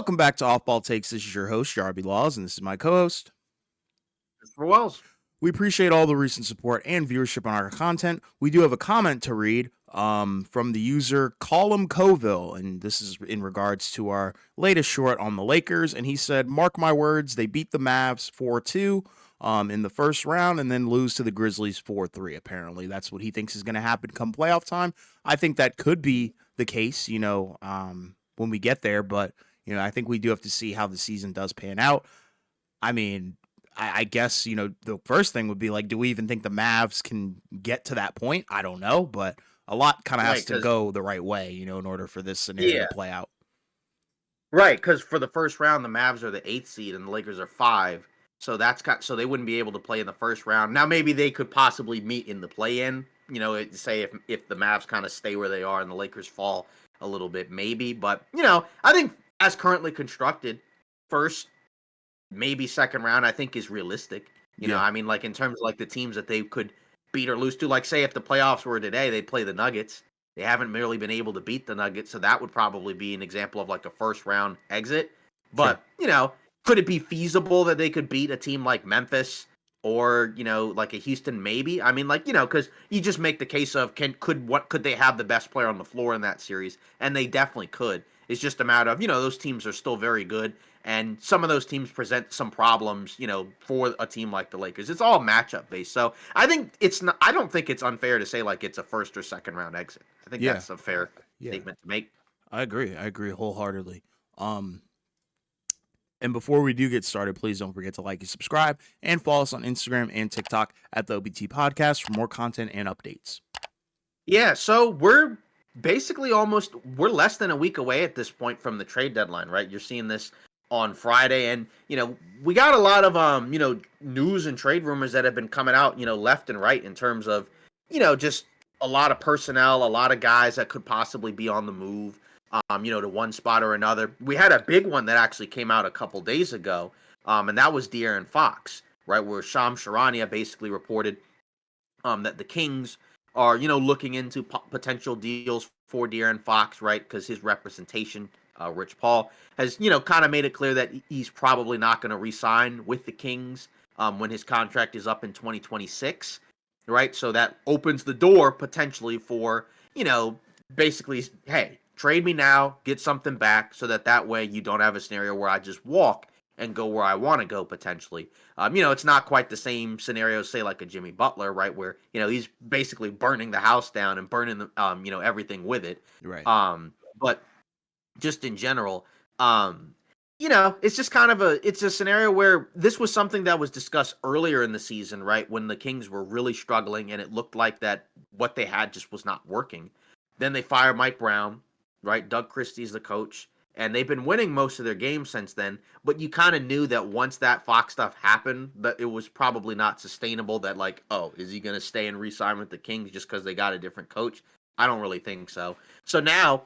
Welcome back to Off Ball Takes. This is your host, Jarby Laws, and this is my co-host. Christopher Wells. We appreciate all the recent support and viewership on our content. We do have a comment to read from the user Colum Coville, and this is in regards to our latest short on the Lakers. And he said, "Mark my words, they beat the Mavs 4-2 in the first round, and then lose to the Grizzlies 4-3. Apparently, that's what he thinks is going to happen come playoff time. I think that could be the case, when we get there, but." I think we do have to see how the season does pan out. I mean, I guess, the first thing would be like, do we even think the Mavs can get to that point? I don't know, but a lot kind of has to go the right way, in order for this scenario to play out. Right, because for the first round, the Mavs are the 8th seed and the Lakers are 5. So so they wouldn't be able to play in the first round. Now, maybe they could possibly meet in the play-in, say if the Mavs kind of stay where they are and the Lakers fall a little bit, maybe. But, I think as currently constructed, first, maybe second round, I think is realistic. In terms of the teams that they could beat or lose to, like say if the playoffs were today, they'd play the Nuggets. They haven't really been able to beat the Nuggets, so that would probably be an example of a first round exit. But, could it be feasible that they could beat a team like Memphis or, a Houston maybe? Because you just make the case of could they have the best player on the floor in that series? And they definitely could. It's just a matter of, those teams are still very good. And some of those teams present some problems, for a team like the Lakers. It's all matchup based. So I think I don't think it's unfair to say it's a first or second round exit. I think that's a fair statement to make. I agree wholeheartedly. And before we do get started, please don't forget to like and subscribe and follow us on Instagram and TikTok at the OBT Podcast for more content and updates. Yeah, so we're basically we're less than a week away at this point from the trade deadline, right? You're seeing this on Friday, and we got a lot of news and trade rumors that have been coming out left and right in terms of just a lot of personnel, a lot of guys that could possibly be on the move to one spot or another. We had a big one that actually came out a couple days ago, and that was De'Aaron Fox, right, where Shams Charania basically reported that the Kings are looking into potential deals for De'Aaron Fox, right, because his representation, Rich Paul, has kind of made it clear that he's probably not going to re-sign with the Kings when his contract is up in 2026, right? So that opens the door potentially for basically, hey, trade me now, get something back, so that way you don't have a scenario where I just walk and go where I want to go potentially. It's not quite the same scenario, say like a Jimmy Butler, right, where he's basically burning the house down and burning the everything with it. Right. But just in general, it's just kind of it's a scenario where this was something that was discussed earlier in the season, right, when the Kings were really struggling and it looked like that what they had just was not working. Then they fired Mike Brown, right? Doug Christie's the coach, and they've been winning most of their games since then. But you kind of knew that once that Fox stuff happened, that it was probably not sustainable. That is he going to stay and re-sign with the Kings just because they got a different coach? I don't really think so. So now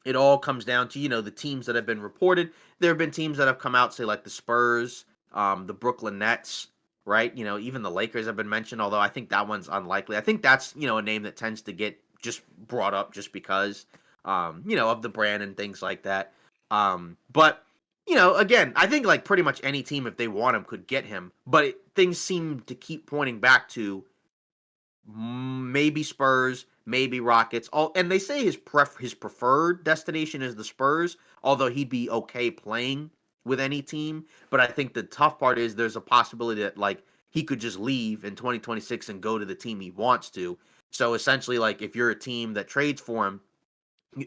it all comes down to the teams that have been reported. There have been teams that have come out, say like the Spurs, the Brooklyn Nets, right? Even the Lakers have been mentioned, although I think that one's unlikely. I think that's a name that tends to get just brought up just because of the brand and things like that. But again, I think pretty much any team, if they want him, could get him. But things seem to keep pointing back to maybe Spurs, maybe Rockets. And they say his preferred destination is the Spurs, although he'd be okay playing with any team. But I think the tough part is there's a possibility that he could just leave in 2026 and go to the team he wants to. So essentially, if you're a team that trades for him,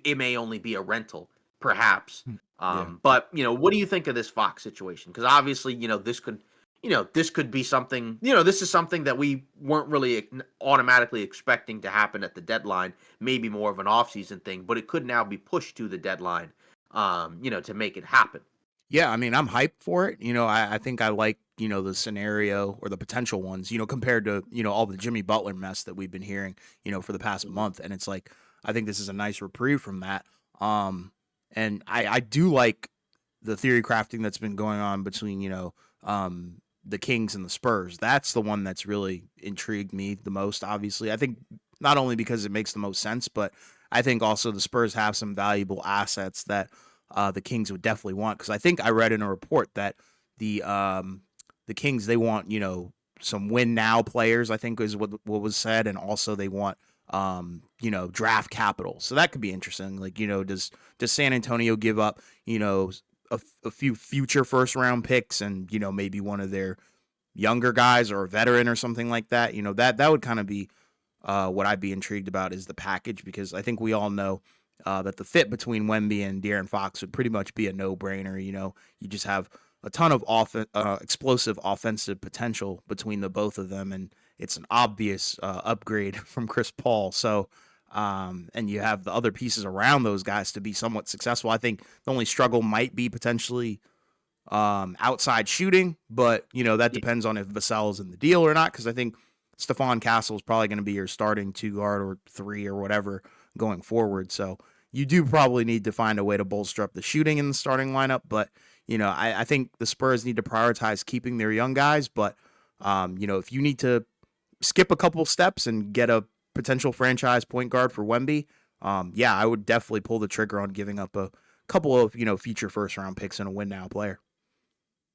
it may only be a rental, perhaps. But what do you think of this Fox situation? Because obviously, this could be something. This is something that we weren't really automatically expecting to happen at the deadline. Maybe more of an offseason thing, but it could now be pushed to the deadline. To make it happen. Yeah, I mean, I'm hyped for it. I think I like, the scenario or the potential ones, compared to, all the Jimmy Butler mess that we've been hearing, for the past month. And it's I think this is a nice reprieve from that. And I do like the theory crafting that's been going on between, the Kings and the Spurs. That's the one that's really intrigued me the most, obviously. I think not only because it makes the most sense, but I think also the Spurs have some valuable assets that the Kings would definitely want, because I think I read in a report that the Kings, they want, some win now players, I think is what was said, and also they want draft capital. So that could be interesting. Like, does San Antonio give up, a few future first round picks and, maybe one of their younger guys or a veteran or something like that? That would kind of be what I'd be intrigued about, is the package, because I think we all know that the fit between Wemby and De'Aaron Fox would pretty much be a no-brainer. You just have a ton of explosive offensive potential between the both of them, and it's an obvious upgrade from Chris Paul. So, and you have the other pieces around those guys to be somewhat successful. I think the only struggle might be potentially outside shooting, but that Yeah. depends on if Vassell is in the deal or not, because I think Stephon Castle is probably going to be your starting 2 guard or 3 or whatever going forward. So you do probably need to find a way to bolster up the shooting in the starting lineup. But I think the Spurs need to prioritize keeping their young guys. But if you need to skip a couple steps and get a potential franchise point guard for Wemby, yeah, I would definitely pull the trigger on giving up a couple of future first round picks and a win now player.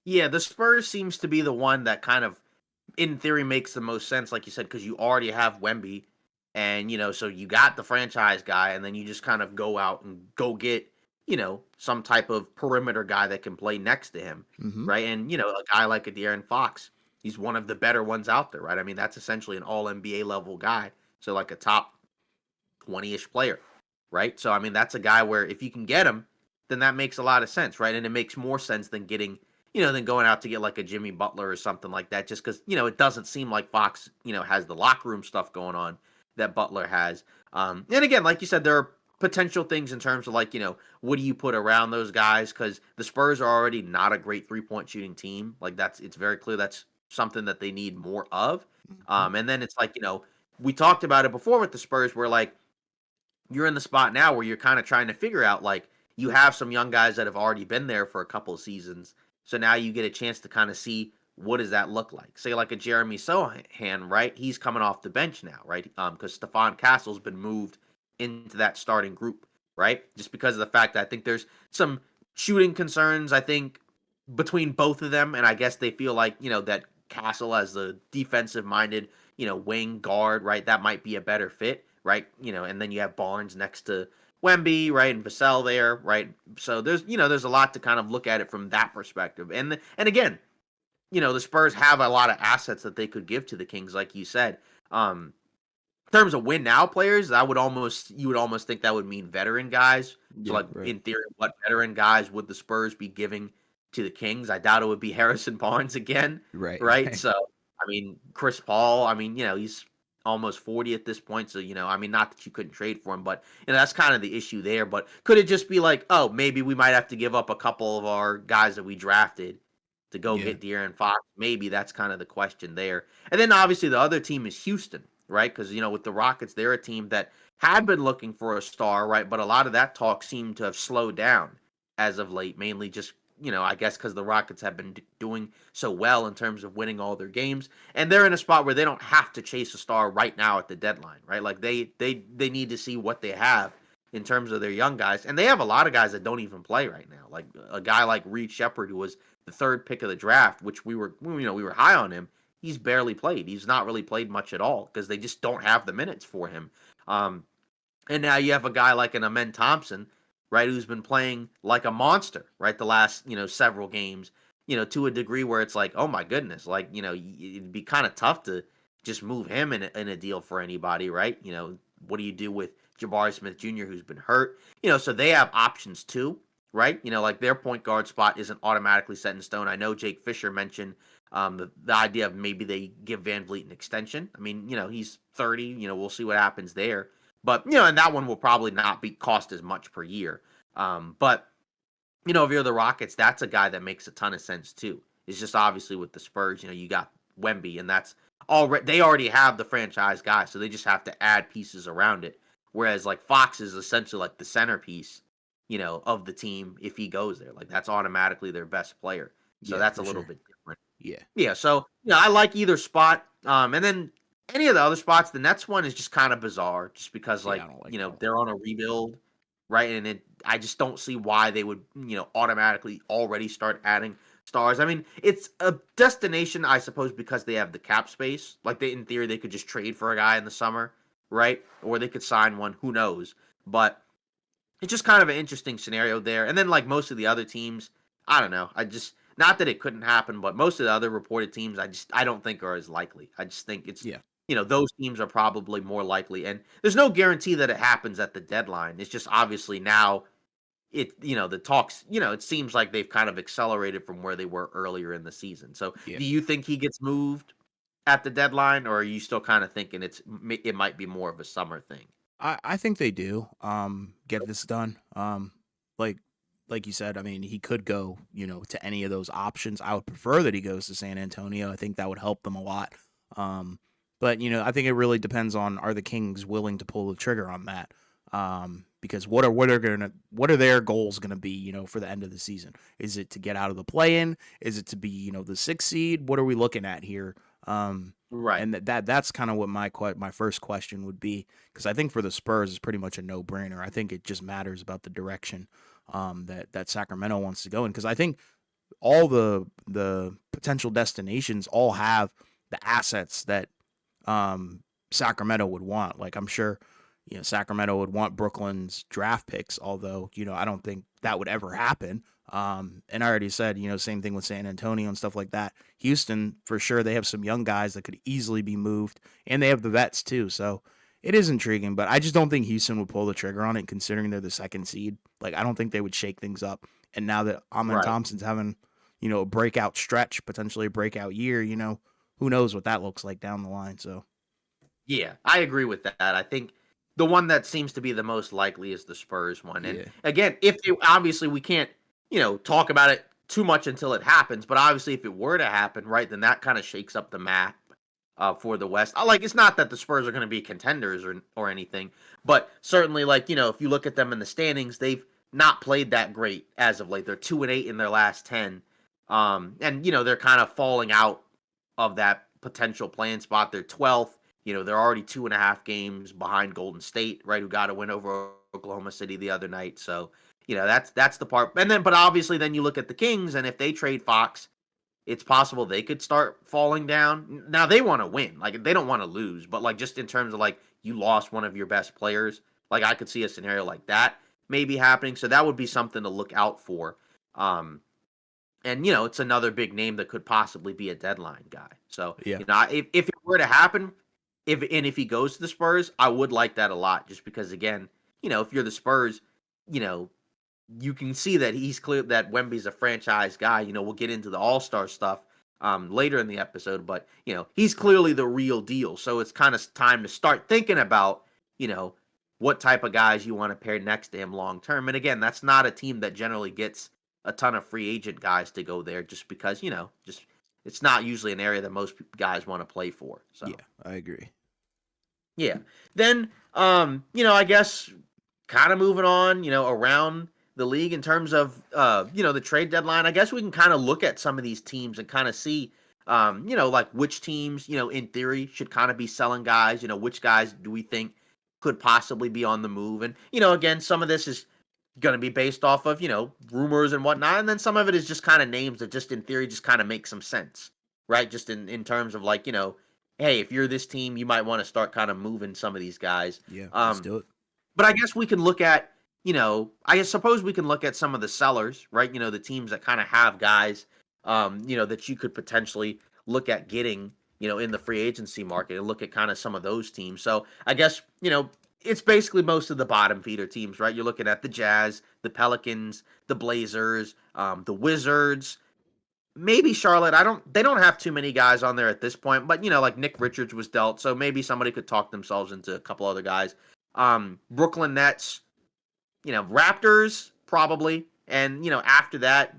Yeah, the Spurs seems to be the one that kind of, in theory, makes the most sense, like you said, because you already have Wemby, and so you got the franchise guy, and then you just kind of go out and go get some type of perimeter guy that can play next to him, Mm-hmm. right? And a guy like a De'Aaron Fox, he's one of the better ones out there, right? I mean, that's essentially an All NBA level guy, so like a top 20-ish player, right? So I mean, that's a guy where if you can get him, then that makes a lot of sense, right? And it makes more sense than getting, than going out to get like a Jimmy Butler or something like that, just because it doesn't seem like Fox, has the locker room stuff going on that Butler has. And again, like you said, there are potential things in terms of like, what do you put around those guys? Because the Spurs are already not a great 3-point shooting team. Like it's very clear that's something that they need more of. Mm-hmm. And then it's like, we talked about it before with the Spurs, where like you're in the spot now where you're kind of trying to figure out, like, you have some young guys that have already been there for a couple of seasons. So now you get a chance to kind of see, what does that look like? Say like a Jeremy Sohan, right? He's coming off the bench now, right? Because Stephon Castle's been moved into that starting group, right? Just because of the fact that I think there's some shooting concerns, I think, between both of them. And I guess they feel like, that Castle as the defensive minded, wing guard, right? That might be a better fit, right? And then you have Barnes next to Wemby, right, and Vassell there, right? So there's a lot to kind of look at it from that perspective. And again, the Spurs have a lot of assets that they could give to the Kings, like you said. In terms of win now players, you would almost think that would mean veteran guys. So Yeah, like right. in theory, what veteran guys would the Spurs be giving to the Kings? I doubt it would be Harrison Barnes again, Right. right? Right. So I mean, Chris Paul, I mean, he's almost 40 at this point. So, I mean, not that you couldn't trade for him, but that's kind of the issue there. But could it just be like, oh, maybe we might have to give up a couple of our guys that we drafted to go Yeah. get De'Aaron Fox? Maybe that's kind of the question there. And then obviously the other team is Houston, right? Because with the Rockets, they're a team that had been looking for a star, right? But a lot of that talk seemed to have slowed down as of late, mainly just I guess because the Rockets have been doing so well in terms of winning all their games, and they're in a spot where they don't have to chase a star right now at the deadline, right? Like they need to see what they have in terms of their young guys, and they have a lot of guys that don't even play right now. Like a guy like Reed Shepard, who was the third pick of the draft, which we were high on him. He's barely played. He's not really played much at all because they just don't have the minutes for him. Um, and now you have a guy like an Amen Thompson, right, who's been playing like a monster, right, the last, several games, to a degree where it's like, oh my goodness, like, it'd be kind of tough to just move him in a deal for anybody, right? What do you do with Jabari Smith Jr., who's been hurt? So they have options too, right? Like their point guard spot isn't automatically set in stone. I know Jake Fisher mentioned the idea of maybe they give Van Vliet an extension. I mean, he's 30, we'll see what happens there. But and that one will probably not be cost as much per year. But if you're the Rockets, that's a guy that makes a ton of sense too. It's just obviously with the Spurs, you got Wemby, and that's already they already have the franchise guy, so they just have to add pieces around it. Whereas like Fox is essentially like the centerpiece, of the team if he goes there. Like that's automatically their best player. So Yeah, that's a for little sure. bit different. Yeah. Yeah, so I like either spot. And then any of the other spots, the Nets one is just kind of bizarre, just because Yeah, like I don't like it at all. they're on a rebuild, right? And I just don't see why they would, automatically already start adding stars. I mean, it's a destination, I suppose, because they have the cap space. Like in theory, they could just trade for a guy in the summer, right? Or they could sign one. Who knows? But it's just kind of an interesting scenario there. And then like most of the other teams, I don't know. I just not that it couldn't happen, but most of the other reported teams, I don't think are as likely. I just think it's Yeah. those teams are probably more likely. And there's no guarantee that it happens at the deadline. It's just obviously now the talks, it seems like they've kind of accelerated from where they were earlier in the season. So Yeah. do you think he gets moved at the deadline, or are you still kind of thinking it might be more of a summer thing? I think they do get this done. Like like you said, I mean, he could go, to any of those options. I would prefer that he goes to San Antonio. I think that would help them a lot. Um, but I think it really depends on, are the Kings willing to pull the trigger on that? Because what are their goals gonna be, for the end of the season? Is it to get out of the play-in? Is it to be, the 6th seed? What are we looking at here? Right. And that's kind of what my first question would be, because I think for the Spurs it's pretty much a no brainer. I think it just matters about the direction that Sacramento wants to go in, because I think all the potential destinations all have the assets that Sacramento would want. Like I'm sure Sacramento would want Brooklyn's draft picks, although I don't think that would ever happen. And I already said, same thing with San Antonio and stuff like that. Houston, for sure, they have some young guys that could easily be moved, and they have the vets too. So it is intriguing, but I just don't think Houston would pull the trigger on it, considering they're the 2nd seed. Like I don't think they would shake things up. And now that Amen Right. Thompson's having, a breakout stretch, potentially a breakout year, who knows what that looks like down the line. So Yeah, I agree with that. I think the one that seems to be the most likely is the Spurs one. And yeah, again, if they, obviously we can't, talk about it too much until it happens, but obviously if it were to happen, right, then that kind of shakes up the map for the West. Like it's not that the Spurs are going to be contenders or anything, but certainly like, if you look at them in the standings, they've not played that great as of late. They're 2-8 in their last 10. And they're kind of falling out of that potential playing spot. They're 12th. They're already 2.5 games behind Golden State, right? Who got a win over Oklahoma City the other night. So, that's the part. And then, but obviously, then you look at the Kings, and if they trade Fox, it's possible they could start falling down. Now they want to win, like they don't want to lose, but like just in terms of like you lost one of your best players, like I could see a scenario like that maybe happening. So that would be something to look out for. And it's another big name that could possibly be a deadline guy. So yeah, if it were to happen, if he goes to the Spurs, I would like that a lot, just because again, if you're the Spurs, you know, you can see that he's clear that Wemby's a franchise guy. We'll get into the All-Star stuff later in the episode, but he's clearly the real deal. So it's kind of time to start thinking about, what type of guys you want to pair next to him long term. And again, that's not a team that generally gets a ton of free agent guys to go there, just because, just it's not usually an area that most guys want to play for. So yeah, I agree. yeah. Then I guess kind of moving on, around the league in terms of the trade deadline, I guess we can kind of look at some of these teams and kind of see like which teams, in theory should kind of be selling guys, which guys do we think could possibly be on the move. And again, some of this is going to be based off of, rumors and whatnot, and then some of it is just kind of names that just in theory just kind of make some sense, right? Just in terms of like, hey, if you're this team, you might want to start kind of moving some of these guys. Yeah, let's Um, do it. but I guess we can look at, I suppose we can look at some of the sellers, right? The teams that kind of have guys, that you could potentially look at getting, in the free agency market, and look at kind of some of those teams. So I guess, it's basically most of the bottom feeder teams, right? You're looking at the Jazz, the Pelicans, the Blazers, the Wizards, maybe Charlotte. They don't have too many guys on there at this point, but like Nick Richards was dealt, so maybe somebody could talk themselves into a couple other guys. Brooklyn Nets, Raptors probably, and after that,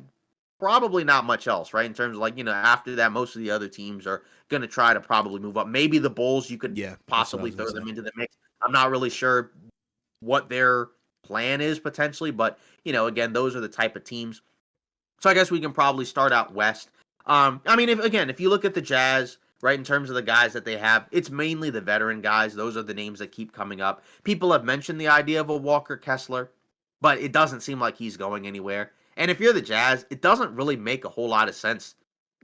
probably not much else, right? In terms of like, after that, most of the other teams are going to try to probably move up. Maybe the Bulls, you could Yeah, that's what I possibly was gonna throw them say. into the mix. I'm not really sure what their plan is potentially, but again, those are the type of teams. So I guess we can probably start out west. I mean, if you look at the Jazz, right, in terms of the guys that they have, it's mainly the veteran guys. Those are the names that keep coming up. People have mentioned the idea of a Walker Kessler. but it doesn't seem like he's going anywhere. And if you're the Jazz, it doesn't really make a whole lot of sense.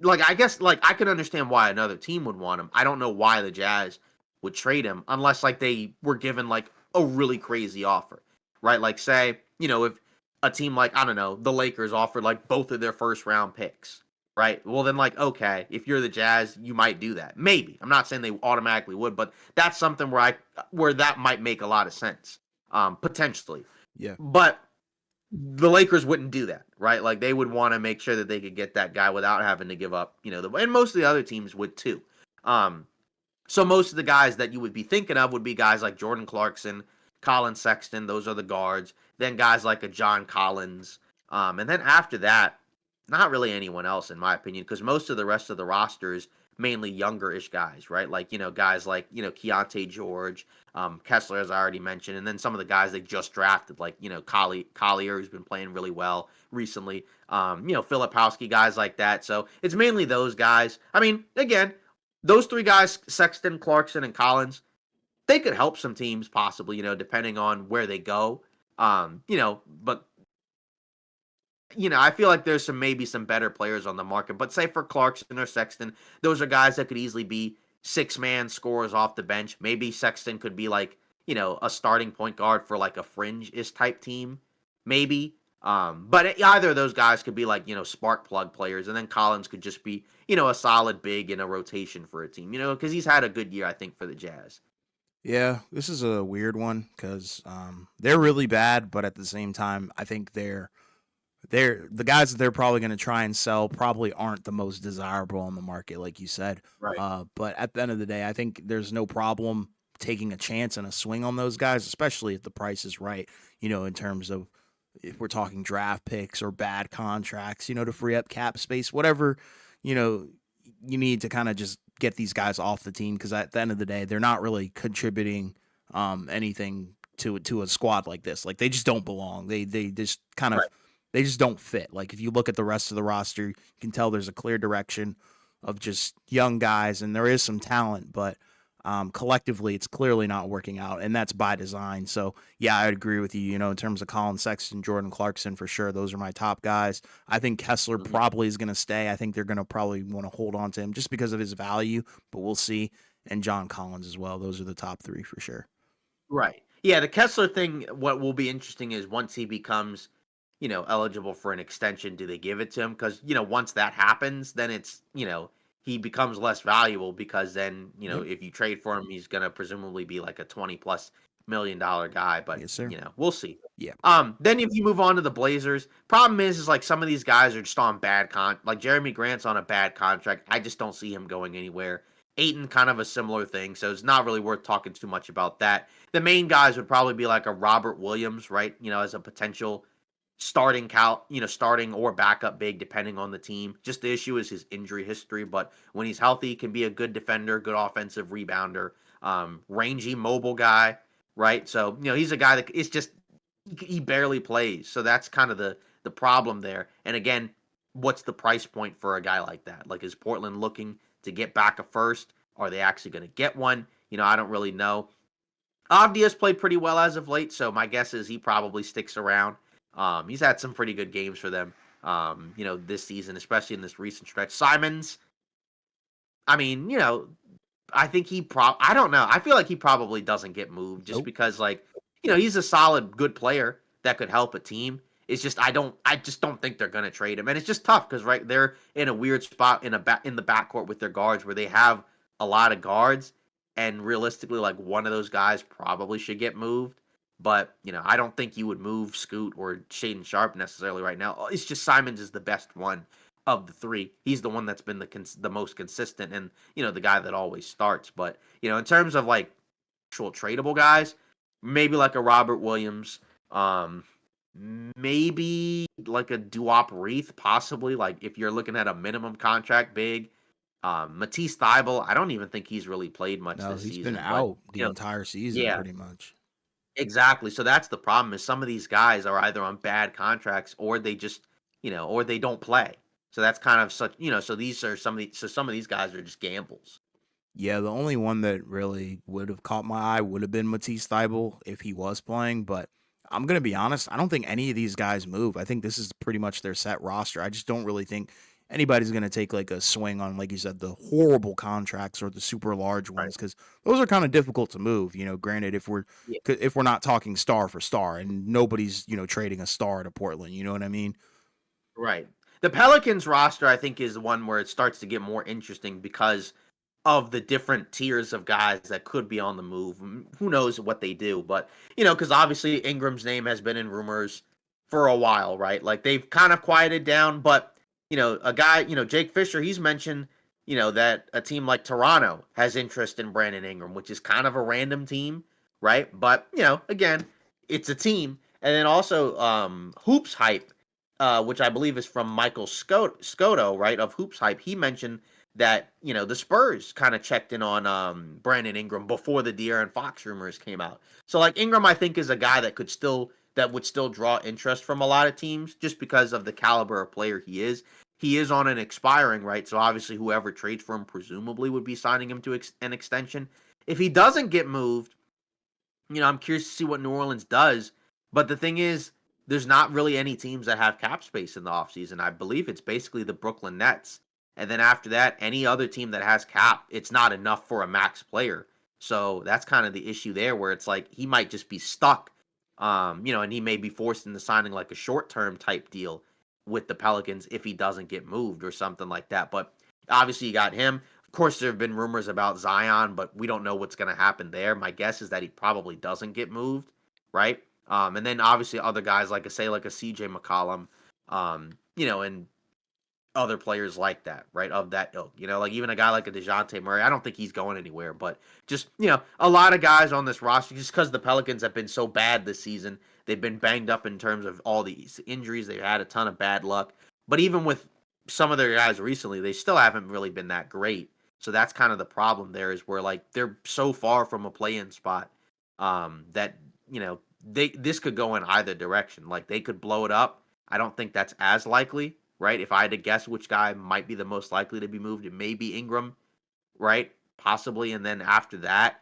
Like, I guess, like, I can understand why another team would want him. I don't know why the Jazz would trade him unless, like, they were given, like, a really crazy offer, right? Like, say, if a team like, I don't know, the Lakers offered, like, both of their first round picks, right? Well, then, like, okay, if you're the Jazz, you might do that. Maybe. I'm not saying they automatically would, but that's something where that might make a lot of sense, potentially. Yeah. But the Lakers wouldn't do that, right? Like, they would want to make sure that they could get that guy without having to give up, and most of the other teams would too. So most of the guys that you would be thinking of would be guys like Jordan Clarkson, Colin Sexton. Those are the guards. Then guys like a John Collins. And then after that, not really anyone else, in my opinion, because most of the rest of the roster is mainly younger-ish guys, right? Like, guys like, Keontae George, Kessler, as I already mentioned, and then some of the guys they just drafted, like, Collier, who's been playing really well recently, Filipowski, guys like that. So it's mainly those guys. I mean, again, those three guys, Sexton, Clarkson, and Collins, they could help some teams possibly, depending on where they go. But I feel like there's maybe some better players on the market. But say for Clarkson or Sexton, those are guys that could easily be six-man scorers off the bench. Maybe Sexton could be like, a starting point guard for like a fringe-ish type team, maybe. But either of those guys could be like, spark plug players, and then Collins could just be, a solid big in a rotation for a team, because he's had a good year, I think, for the Jazz. Yeah, this is a weird one because they're really bad, but at the same time, I think they're the guys that they're probably going to try and sell probably aren't the most desirable on the market, like you said. Right. But at the end of the day, I think there's no problem taking a chance and a swing on those guys, especially if the price is right. In terms of if we're talking draft picks or bad contracts, to free up cap space, whatever, you know, you need to kind of just get these guys off the team because at the end of the day, they're not really contributing anything to a squad like this. Like they just don't belong. They just kind of Right. they just don't fit. Like if you look at the rest of the roster, you can tell there's a clear direction of just young guys, and there is some talent, but collectively, it's clearly not working out, and that's by design. So, yeah, I'd agree with you. In terms of Colin Sexton, Jordan Clarkson, for sure, those are my top guys. I think Kessler Mhm. probably is going to stay. I think they're going to probably want to hold on to him just because of his value, but we'll see. And John Collins as well. Those are the top three for sure. Right. Yeah, the Kessler thing, what will be interesting is once he becomes, eligible for an extension, do they give it to him? Because, once that happens, then it's, he becomes less valuable because then, Yep. if you trade for him, he's going to presumably be like a 20 plus $1 million guy. But, Yes, sir. we'll see. Yeah. Then if you move on to the Blazers, problem is like some of these guys are just on like Jeremy Grant's on a bad contract. I just don't see him going anywhere. Aiton, kind of a similar thing, so it's not really worth talking too much about that. The main guys would probably be like a Robert Williams, right? As a potential starting or backup big, depending on the team. Just the issue is his injury history, but when he's healthy, he can be a good defender, good offensive rebounder, rangy, mobile guy, right? So he's a guy that it's just he barely plays, so that's kind of the problem there. And again, what's the price point for a guy like that? Like, is Portland looking to get back a first? Are they actually going to get one? I don't really know. Avdia's played pretty well as of late, so my guess is he probably sticks around. He's had some pretty good games for them, this season, especially in this recent stretch. Simons, I mean, I think I don't know. I feel like he probably doesn't get moved just Nope. because, like, he's a solid, good player that could help a team. It's just I just don't think they're gonna trade him, and it's just tough because right they're in a weird spot in the backcourt with their guards where they have a lot of guards, and realistically, like one of those guys probably should get moved. But I don't think you would move Scoot or Shaden Sharp necessarily right now. It's just Simons is the best one of the three. He's the one that's been the most consistent and the guy that always starts. But in terms of like actual tradable guys, maybe like a Robert Williams, maybe like a Duop Reith, possibly. Like if you're looking at a minimum contract big, Matisse Thybulle, I don't even think he's really played much No, this he's been season. But out the entire season yeah, pretty much. exactly. So that's the problem is some of these guys are either on bad contracts or they just, or they don't play. So that's kind of such, so these are some of these guys are just gambles. Yeah, the only one that really would have caught my eye would have been Matisse Thybulle if he was playing, but I'm gonna be honest. I don't think any of these guys move. I think this is pretty much their set roster. I just don't really think anybody's gonna take like a swing on, like you said, the horrible contracts or the super large Right. ones because those are kind of difficult to move. Granted, Yeah. if we're not talking star for star, and nobody's trading a star to Portland. You know what I mean? Right. The Pelicans roster, I think, is the one where it starts to get more interesting because of the different tiers of guys that could be on the move. Who knows what they do? But, because obviously Ingram's name has been in rumors for a while, right? Like they've kind of quieted down, but, a guy, Jake Fisher, he's mentioned, that a team like Toronto has interest in Brandon Ingram, which is kind of a random team, right? But, again, it's a team. And then also Hoops Hype, which I believe is from Michael Scoto, right, of Hoops Hype. He mentioned that the Spurs kind of checked in on Brandon Ingram before the De'Aaron Fox rumors came out. So like Ingram, I think is a guy that would still draw interest from a lot of teams just because of the caliber of player he is. He is on an expiring, right? So obviously whoever trades for him presumably would be signing him to an extension. If he doesn't get moved, I'm curious to see what New Orleans does. But the thing is, there's not really any teams that have cap space in the offseason. I believe it's basically the Brooklyn Nets. And then after that, any other team that has cap, it's not enough for a max player. So that's kind of the issue there where it's like he might just be stuck, and he may be forced into signing like a short term type deal with the Pelicans if he doesn't get moved or something like that. But obviously, you got him. Of course, there have been rumors about Zion, but we don't know what's going to happen there. My guess is that he probably doesn't get moved, right? And then obviously other guys like like a CJ McCollum, and other players like that, right? Of that ilk, like even a guy like a DeJounte Murray. I don't think he's going anywhere, but just a lot of guys on this roster just because the Pelicans have been so bad this season. They've been banged up in terms of all these injuries. They've had a ton of bad luck, but even with some of their guys recently, they still haven't really been that great. So that's kind of the problem there is where like they're so far from a play-in spot that this could go in either direction. Like they could blow it up. I don't think that's as likely, right? If I had to guess which guy might be the most likely to be moved, it may be Ingram, right? Possibly. And then after that,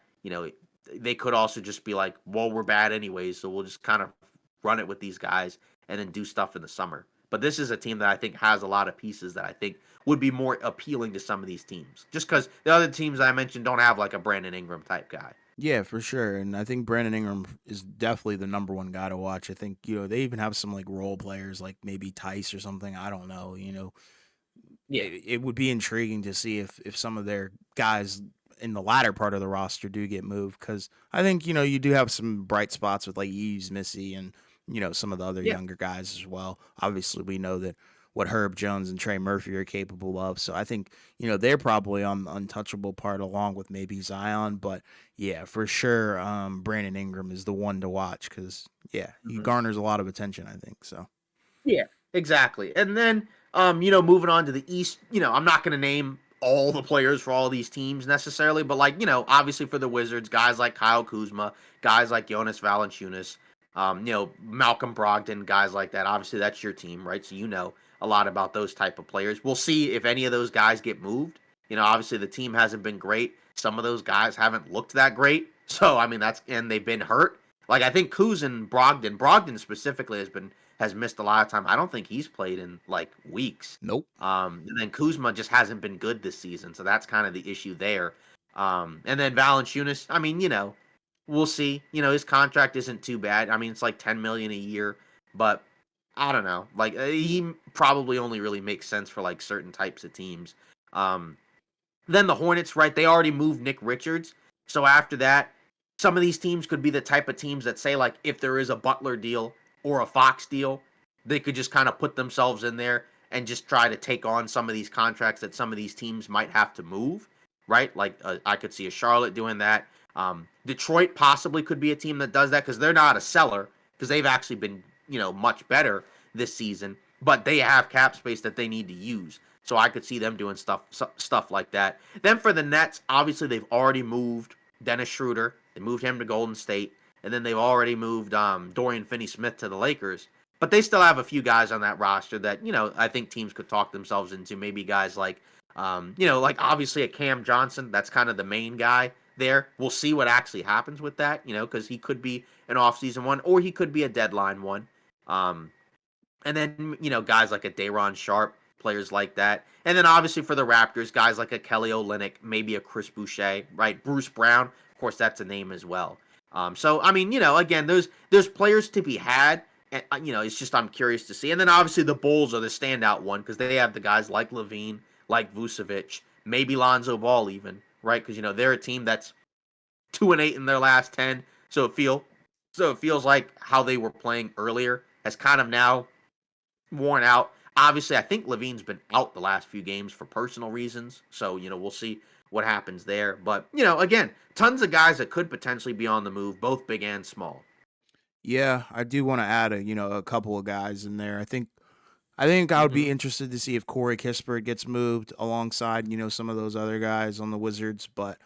they could also just be like, well, we're bad anyways, so we'll just kind of run it with these guys and then do stuff in the summer. But this is a team that I think has a lot of pieces that I think would be more appealing to some of these teams. Just because the other teams I mentioned don't have like a Brandon Ingram type guy. Yeah, for sure. And I think Brandon Ingram is definitely the number one guy to watch. I think, they even have some like role players like maybe Tice or something. I don't know. Yeah. It would be intriguing to see if some of their guys in the latter part of the roster do get moved because I think you do have some bright spots with like Eves, Missy, and some of the other Yeah. younger guys as well. Obviously, we know that what Herb Jones and Trey Murphy are capable of, so I think they're probably on the untouchable part along with maybe Zion, but yeah, for sure, Brandon Ingram is the one to watch because yeah, he Mhm. garners a lot of attention. I think so. Yeah, exactly. And then, moving on to the East, I'm not going to name all the players for all these teams necessarily, but like, obviously for the Wizards, guys like Kyle Kuzma, guys like Jonas Valanciunas, Malcolm Brogdon, guys like that. Obviously, that's your team, right? So you know a lot about those type of players. We'll see if any of those guys get moved. Obviously the team hasn't been great. Some of those guys haven't looked that great. So I mean, and they've been hurt. Like I think Kuz and Brogdon specifically has missed a lot of time. I don't think he's played in like weeks. Nope. And then Kuzma just hasn't been good this season, so that's kind of the issue there. And then Valanciunas, I mean, we'll see. His contract isn't too bad. I mean, it's like 10 million a year, but I don't know. Like he probably only really makes sense for like certain types of teams. Um, then the Hornets, right? They already moved Nick Richards. So after that, some of these teams could be the type of teams that say, like, if there is a Butler deal or a Fox deal, they could just kind of put themselves in there and just try to take on some of these contracts that some of these teams might have to move, right? Like, I could see a Charlotte doing that. Detroit possibly could be a team that does that because they're not a seller because they've actually been, much better this season, but they have cap space that they need to use. So I could see them doing stuff like that. Then for the Nets, obviously they've already moved Dennis Schroeder. They moved him to Golden State, and then they've already moved Dorian Finney-Smith to the Lakers. But they still have a few guys on that roster that I think teams could talk themselves into. Maybe guys like like obviously a Cam Johnson. That's kind of the main guy there. We'll see what actually happens with that, because he could be an offseason one or he could be a deadline one. And then, guys like a Day'Ron Sharpe, players like that. And then obviously for the Raptors, guys like a Kelly Olynyk, maybe a Chris Boucher, right? Bruce Brown, of course, that's a name as well. So, I mean, again, there's players to be had. And, it's just I'm curious to see. And then obviously the Bulls are the standout one because they have the guys like Levine, like Vucevic, maybe Lonzo Ball even, right? Because, they're a team that's 2-8 in their last 10. So it feels like how they were playing earlier has kind of now worn out. Obviously, I think Levine's been out the last few games for personal reasons. So, we'll see what happens there. But, again, tons of guys that could potentially be on the move, both big and small. Yeah, I do want to add a couple of guys in there. I think I would Mm-hmm. be interested to see if Corey Kispert gets moved alongside, some of those other guys on the Wizards. But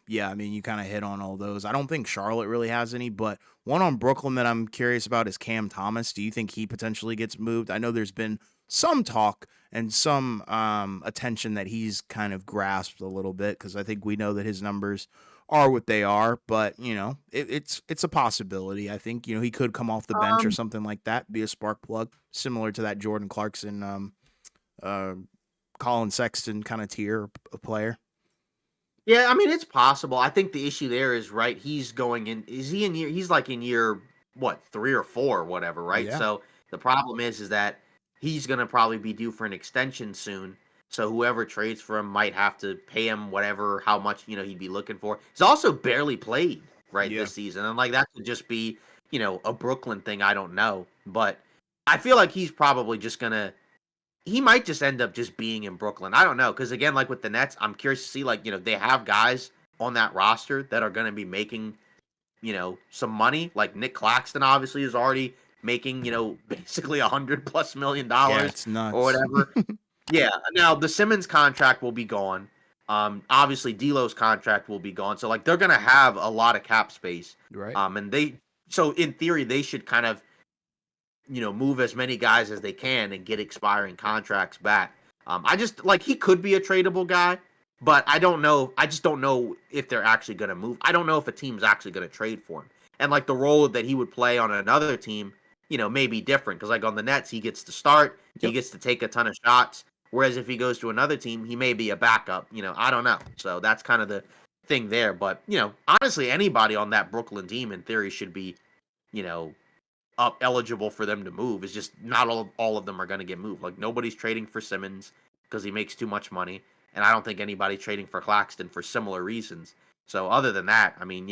yeah, I mean, you kind of hit on all those. I don't think Charlotte really has any, but one on Brooklyn that I'm curious about is Cam Thomas. Do you think he potentially gets moved? I know there's been some talk and some attention that he's kind of grasped a little bit because I think we know that his numbers are what they are, but it's a possibility. I think he could come off the bench or Um, something like that, be a spark plug, similar to that Jordan Clarkson, uh, Colin Sexton kind of tier of player. yeah, I mean, it's possible. I think the issue there is, right, he's like in year, what, 3 or 4 or whatever, right? Yeah, So the problem is that he's going to probably be due for an extension soon. So whoever trades for him might have to pay him whatever, how much, he'd be looking for. He's also barely played, right, yeah, this season. And like that could just be, a Brooklyn thing. I don't know. But I feel like he's probably just going to he might just end up just being in Brooklyn. I don't know because again, like with the Nets, I'm curious to see like they have guys on that roster that are going to be making some money. Like Nick Claxton obviously is already making basically $100+ million it's or nuts. whatever. Yeah. Now the Simmons contract will be gone. Obviously D'Lo's contract will be gone. So like they're going to have a lot of cap space. Right. And so in theory they should kind of move as many guys as they can and get expiring contracts back. I just like he could be a tradable guy, but I don't know. I just don't know if they're actually going to move. I don't know if a team's actually going to trade for him. And like the role that he would play on another team, may be different because like on the Nets, he gets to start, he Yep. gets to take a ton of shots. Whereas if he goes to another team, he may be a backup. I don't know. So that's kind of the thing there. But honestly, anybody on that Brooklyn team in theory should be, you know, up eligible for them to move. It's just not all of them are going to get moved. Like nobody's trading for Simmons because he makes too much money, and I don't think anybody's trading for Claxton for similar reasons. So other than that, I mean,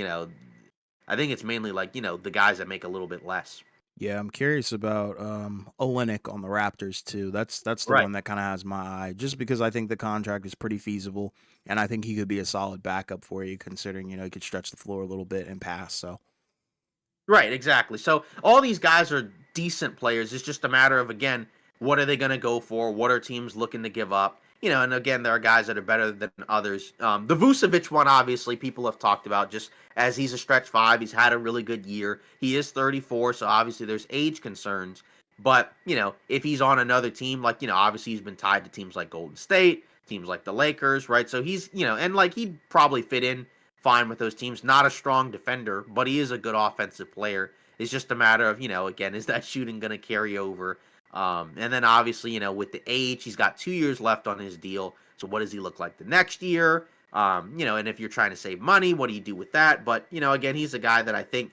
I think it's mainly like the guys that make a little bit less. Yeah, I'm curious about Olynyk on the Raptors too. That's the Right. one that kind of has my eye, just because I think the contract is pretty feasible, and I think he could be a solid backup for you, considering he could stretch the floor a little bit and pass. So Right, exactly. So all these guys are decent players. It's just a matter of again, what are they going to go for? What are teams looking to give up? And again, there are guys that are better than others. The Vucevic one, obviously, people have talked about just as he's a stretch five. He's had a really good year. He is 34, so obviously there's age concerns. But if he's on another team, like obviously he's been tied to teams like Golden State, teams like the Lakers, right? So he's and like he'd probably fit in fine with those teams. Not a strong defender, but he is a good offensive player. It's just a matter of, again, is that shooting going to carry over? And then obviously, with the age, he's got 2 years left on his deal. So what does he look like the next year? And if you're trying to save money, what do you do with that? But, again, he's a guy that I think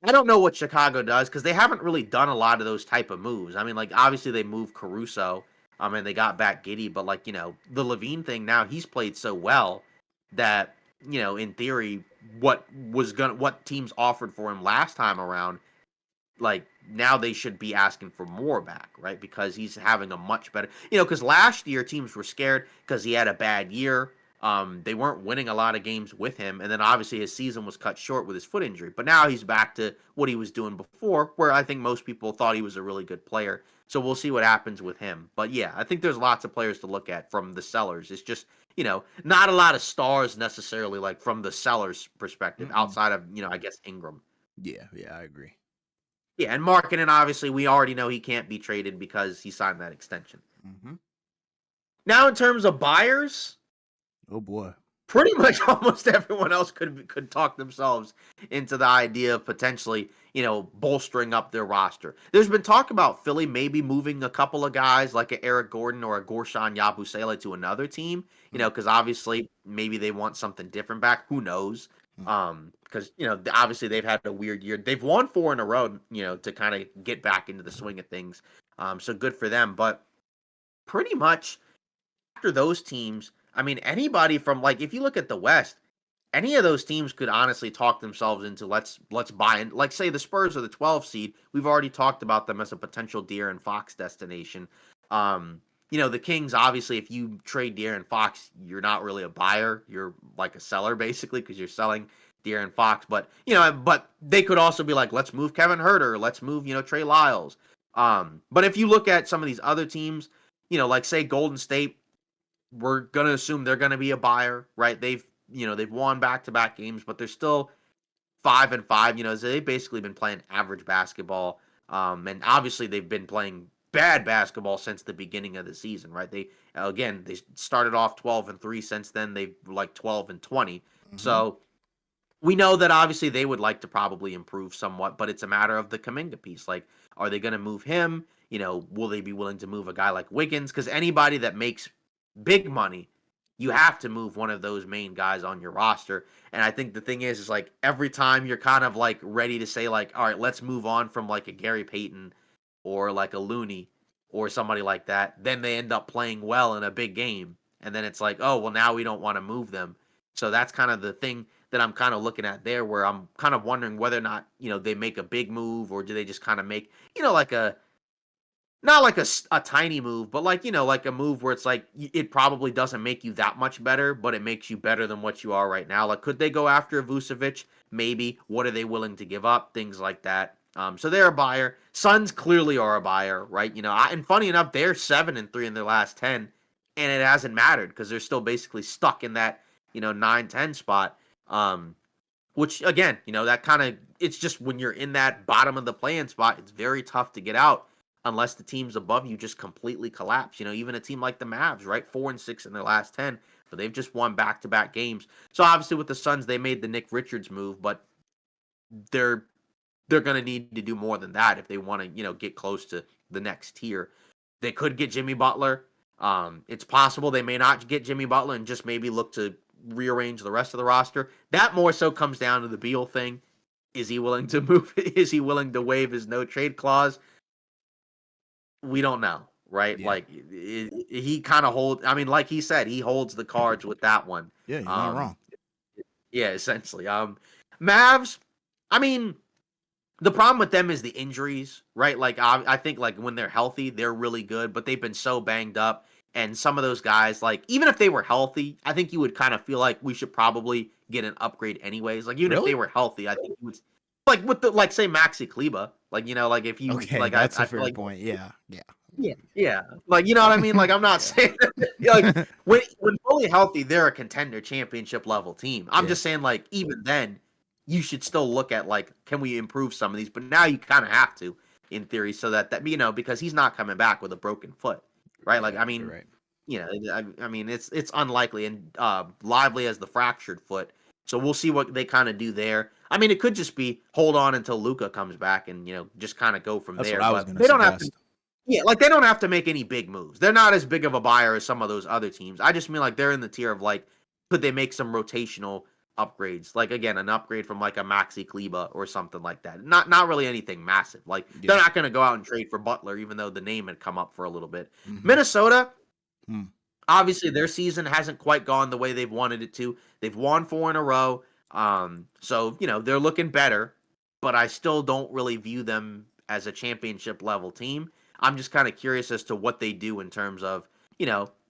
I don't know what Chicago does because they haven't really done a lot of those type of moves. I mean, like obviously they moved Caruso, and they got back Giddy, but like the Levine thing now he's played so well that in theory what teams offered for him last time around, like now they should be asking for more back, right? Because he's having a much better, because last year teams were scared because he had a bad year. They weren't winning a lot of games with him, and then obviously his season was cut short with his foot injury. But now he's back to what he was doing before, where I think most people thought he was a really good player. So we'll see what happens with him. But yeah, I think there's lots of players to look at from the sellers. It's just not a lot of stars necessarily, like from the sellers' perspective, Mm-mm. outside of I guess Ingram. yeah, yeah, I agree. Yeah, and Markkinen, obviously, we already know he can't be traded because he signed that extension. Hmm. Now, in terms of buyers, Oh boy. pretty much almost everyone else could talk themselves into the idea of potentially, bolstering up their roster. There's been talk about Philly maybe moving a couple of guys like a Eric Gordon or a Gorshan Yabusele to another team, because obviously maybe they want something different back. Who knows? Because obviously they've had a weird year. They've won 4 in a row, to kind of get back into the swing of things. So good for them. But pretty much after those teams, I mean, anybody from like if you look at the West, any of those teams could honestly talk themselves into let's buy in. Like say the Spurs are the 12 seed. We've already talked about them as a potential De'Aaron Fox destination. The Kings obviously, if you trade De'Aaron Fox, you're not really a buyer. You're like a seller basically because you're selling De'Aaron Fox. But but they could also be like, let's move Kevin Huerter, let's move Trey Lyles. But if you look at some of these other teams, like say Golden State, we're gonna assume they're gonna be a buyer, right? They've won back-to-back games, but they're still 5-5. So they've basically been playing average basketball. And obviously they've been playing bad basketball since the beginning of the season, right? They started off 12-3. Since then, they've like 12-20. So we know that obviously they would like to probably improve somewhat, but it's a matter of the Kuminga piece. Like, are they going to move him? Will they be willing to move a guy like Wiggins? Because anybody that makes big money, you have to move one of those main guys on your roster. And I think the thing is like every time you're kind of like ready to say like, all right, let's move on from like a Gary Payton or like a Looney or somebody like that, then they end up playing well in a big game. And then it's like, oh, well, now we don't want to move them. So that's kind of the thing that I'm kind of looking at there, where I'm kind of wondering whether or not, they make a big move, or do they just kind of make, like not like a tiny move, but like, like a move where it's like, it probably doesn't make you that much better, but it makes you better than what you are right now. Like, could they go after Vucevic? Maybe. What are they willing to give up? Things like that. So they're a buyer. Suns clearly are a buyer, right? And funny enough, they're 7-3 in their last 10, and it hasn't mattered because they're still basically stuck in that, 9-10 spot. Which again, that kind of, it's just when you're in that bottom of the play-in spot, it's very tough to get out unless the teams above you just completely collapse. Even a team like the Mavs, right? 4-6 in their last 10, but they've just won back-to-back games. So obviously with the Suns, they made the Nick Richards move, but they're going to need to do more than that if they want to, get close to the next tier. They could get Jimmy Butler. It's possible they may not get Jimmy Butler and just maybe look to rearrange the rest of the roster. That more so comes down to the Beal thing. Is he willing to move? Is he willing to waive his no trade clause? We don't know, right? Yeah. Like he kind of holds. I mean, like he said, he holds the cards with that one. Yeah, you're not wrong. Yeah, essentially. Mavs. I mean, the problem with them is the injuries, right? Like I think like when they're healthy, they're really good, but they've been so banged up. And some of those guys, like even if they were healthy, I think you would kind of feel like we should probably get an upgrade anyways. Like even if they were healthy, I think you would, like with the like say Maxi Kleba, like like if you like that's I a fair feel like point. Yeah. yeah, like you know what I mean. Like I'm not saying like when fully healthy, they're a contender, championship level team. I'm just saying like even then, you should still look at like can we improve some of these? But now you kind of have to in theory, so that because he's not coming back with a broken foot. Right, like I mean, right. I mean, it's unlikely, and Lively has the fractured foot, so we'll see what they kind of do there. I mean, it could just be hold on until Luka comes back, and just kind of go from That's there. what I was But gonna they don't have to. suggest. Yeah, like they don't have to make any big moves. They're not as big of a buyer as some of those other teams. I just mean like they're in the tier of like, could they make some rotational upgrades? Like again, an upgrade from like a Maxi Kleba or something like that. Not really anything massive. Like they're not going to go out and trade for Butler, even though the name had come up for a little bit. Minnesota, obviously their season hasn't quite gone the way they've wanted it to. They've won 4 in a row. So they're looking better, but I still don't really view them as a championship level team. I'm just kind of curious as to what they do in terms of,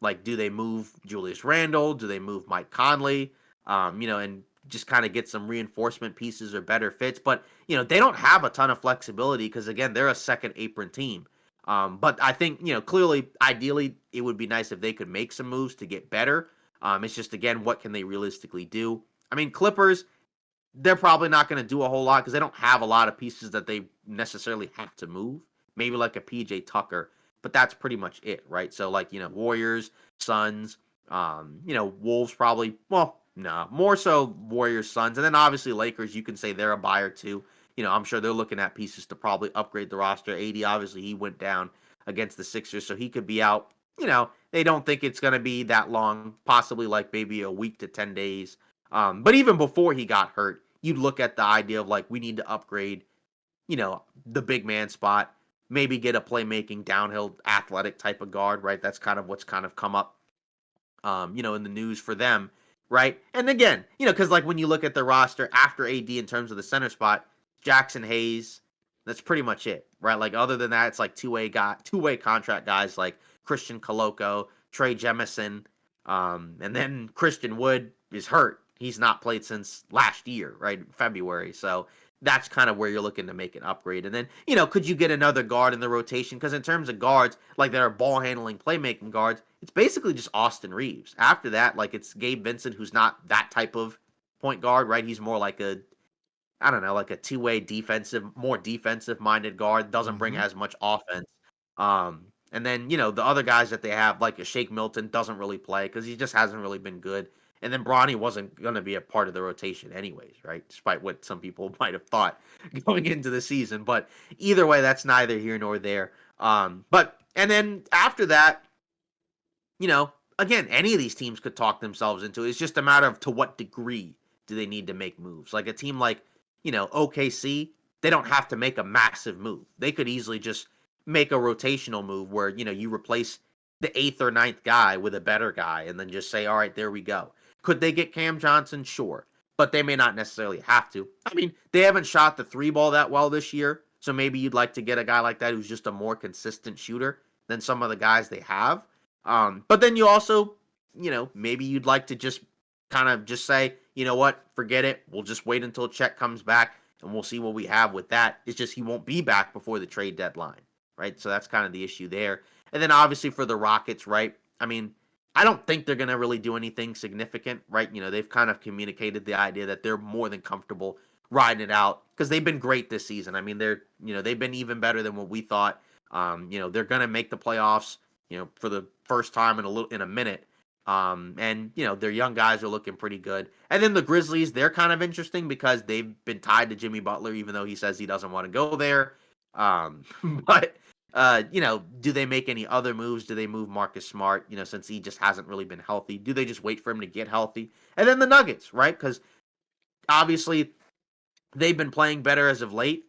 like do they move Julius Randle? Do they move Mike Conley? And just kind of get some reinforcement pieces or better fits. But, they don't have a ton of flexibility because, again, they're a second apron team. But I think, clearly, ideally, it would be nice if they could make some moves to get better. It's just, again, what can they realistically do? I mean, Clippers, they're probably not going to do a whole lot because they don't have a lot of pieces that they necessarily have to move. Maybe like a PJ Tucker, but that's pretty much it, right? So like, Warriors, Suns, Wolves probably, well, No, more so Warriors, Suns, and then obviously Lakers. You can say they're a buyer too. I'm sure they're looking at pieces to probably upgrade the roster. AD, obviously, he went down against the Sixers, so he could be out. They don't think it's going to be that long, possibly like maybe a week to 10 days. But even before he got hurt, you'd look at the idea of like, we need to upgrade, the big man spot, maybe get a playmaking, downhill, athletic type of guard, right? That's kind of what's kind of come up in the news for them, right? And again, because like when you look at the roster after AD in terms of the center spot, Jackson Hayes, that's pretty much it, right? Like other than that, it's like two-way contract guys like Christian Coloco, Trey Jemison, and then Christian Wood is hurt. He's not played since last year, right? February. So that's kind of where you're looking to make an upgrade. And then, could you get another guard in the rotation? Because in terms of guards, like there are ball handling, playmaking guards, it's basically just Austin Reeves. After that, like it's Gabe Vincent, who's not that type of point guard, right? He's more like I don't know, like a two-way more defensive minded guard, doesn't bring Hmm. as much offense. And then, the other guys that they have, like a Shake Milton, doesn't really play because he just hasn't really been good. And then Bronny wasn't going to be a part of the rotation anyways, right? Despite what some people might have thought going into the season. But either way, that's neither here nor there. And then after that, you know, again, any of these teams could talk themselves into it. It's just a matter of to what degree do they need to make moves. Like a team like, OKC, they don't have to make a massive move. They could easily just make a rotational move where, you replace the eighth or ninth guy with a better guy and then just say, all right, there we go. Could they get Cam Johnson? Sure. But they may not necessarily have to. I mean, they haven't shot the three ball that well this year. So maybe you'd like to get a guy like that who's just a more consistent shooter than some of the guys they have. But then you also, maybe you'd like to just kind of just say, you know what, forget it. We'll just wait until Chet comes back and we'll see what we have with that. It's just he won't be back before the trade deadline, right? So that's kind of the issue there. And then obviously for the Rockets, right? I mean, I don't think they're going to really do anything significant, right? They've kind of communicated the idea that they're more than comfortable riding it out because they've been great this season. I mean, they've been even better than what we thought. They're going to make the playoffs, for the first time in a minute. And their young guys are looking pretty good. And then the Grizzlies, they're kind of interesting because they've been tied to Jimmy Butler, even though he says he doesn't want to go there. But do they make any other moves? Do they move Marcus Smart? Since he just hasn't really been healthy, do they just wait for him to get healthy? And then the Nuggets, right? Because obviously they've been playing better as of late.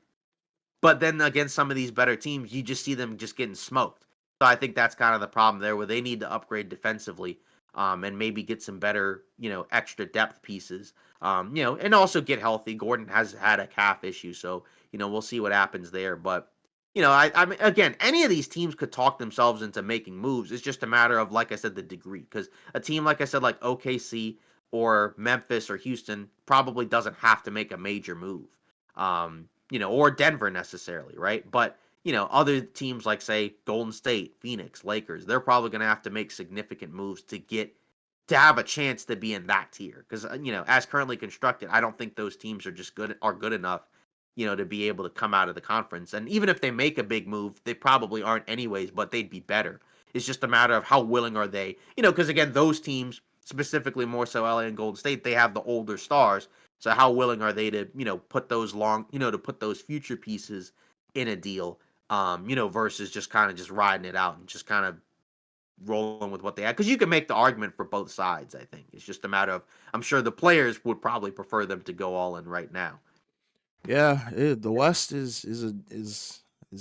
But then against some of these better teams, you just see them just getting smoked. So I think that's kind of the problem there, where they need to upgrade defensively, and maybe get some better, extra depth pieces, and also get healthy. Gordon has had a calf issue, so we'll see what happens there. But I mean, again, any of these teams could talk themselves into making moves. It's just a matter of, like I said, the degree. Because a team, like I said, like OKC or Memphis or Houston probably doesn't have to make a major move. Or Denver necessarily, right? But, other teams like, say, Golden State, Phoenix, Lakers, they're probably going to have to make significant moves to have a chance to be in that tier. Because, as currently constructed, I don't think those teams are good enough, to be able to come out of the conference. And even if they make a big move, they probably aren't anyways, but they'd be better. It's just a matter of how willing are they, because again, those teams, specifically more so LA and Golden State, they have the older stars. So how willing are they to, put those future pieces in a deal, versus just kind of just riding it out and just kind of rolling with what they had? Because you can make the argument for both sides. I think it's just a matter of, I'm sure the players would probably prefer them to go all in right now. Yeah, the West is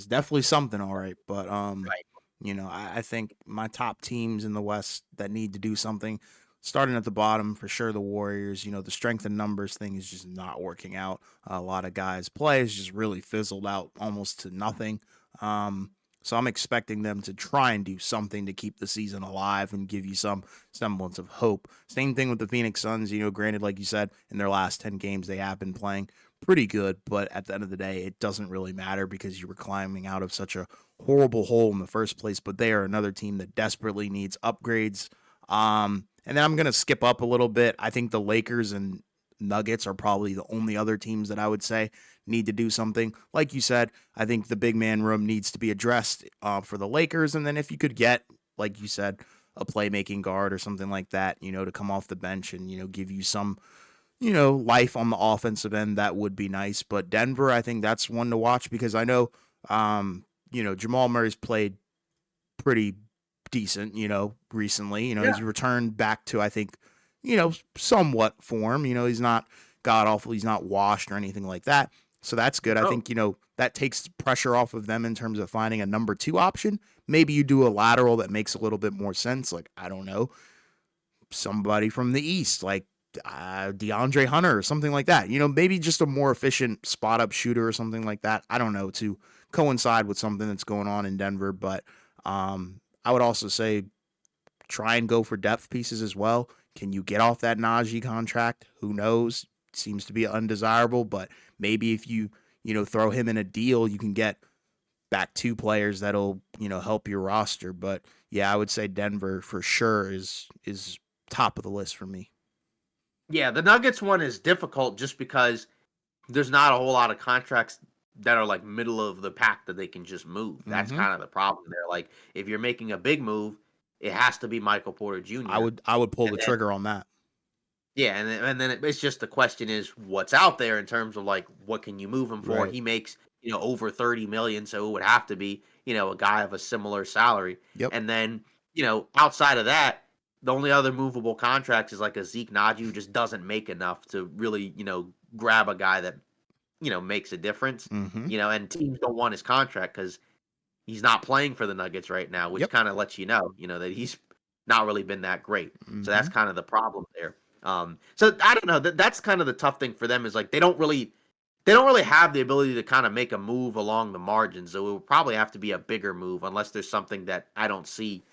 definitely something, all right. But Right. I think my top teams in the West that need to do something, starting at the bottom for sure, the Warriors. The strength in numbers thing is just not working out. A lot of guys' play has just really fizzled out almost to nothing. So I'm expecting them to try and do something to keep the season alive and give you some semblance of hope. Same thing with the Phoenix Suns. Granted, like you said, in their last 10 games, they have been playing pretty good, but at the end of the day, it doesn't really matter because you were climbing out of such a horrible hole in the first place. But they are another team that desperately needs upgrades. And then I'm going to skip up a little bit. I think the Lakers and Nuggets are probably the only other teams that I would say need to do something. Like you said, I think the big man room needs to be addressed for the Lakers. And then if you could get, like you said, a playmaking guard or something like that, to come off the bench and, give you some, life on the offensive end. That would be nice. But Denver, I think that's one to watch because I know, Jamal Murray's played pretty decent, recently. Yeah. He's returned back to, I think, somewhat form. He's not god awful. He's not washed or anything like that. So that's good. I Oh, think, that takes pressure off of them in terms of finding a number two option. Maybe you do a lateral that makes a little bit more sense. Like, I don't know, somebody from the East, like DeAndre Hunter or something like that. Maybe just a more efficient spot up shooter or something like that. I don't know, to coincide with something that's going on in Denver. But I would also say try and go for depth pieces as well. Can you get off that Najee contract? Who knows? Seems to be undesirable, but maybe if you, throw him in a deal, you can get back two players that'll, help your roster. But yeah, I would say Denver for sure is top of the list for me. yeah. The Nuggets one is difficult just because there's not a whole lot of contracts that are like middle of the pack that they can just move. That's Mm-hmm. kind of the problem there. Like if you're making a big move, it has to be Michael Porter I Jr. would I would pull And the then trigger on that. yeah, and then it's just the question is what's out there in terms of like what can you move him for? Right. He makes over 30 million, so it would have to be a guy of a similar salary. Yep. And then outside of that, the only other movable contracts is like a Zeke Naji who just doesn't make enough to really grab a guy that makes a difference. Mm-hmm. And teams don't want his contract because he's not playing for the Nuggets right now, which Yep. kind of lets that he's not really been that great. So Mm-hmm. that's kind of the problem there. So I don't know. That's kind of the tough thing for them is like they don't really have the ability to kind of make a move along the margins. So it would probably have to be a bigger move unless there's something that I don't see,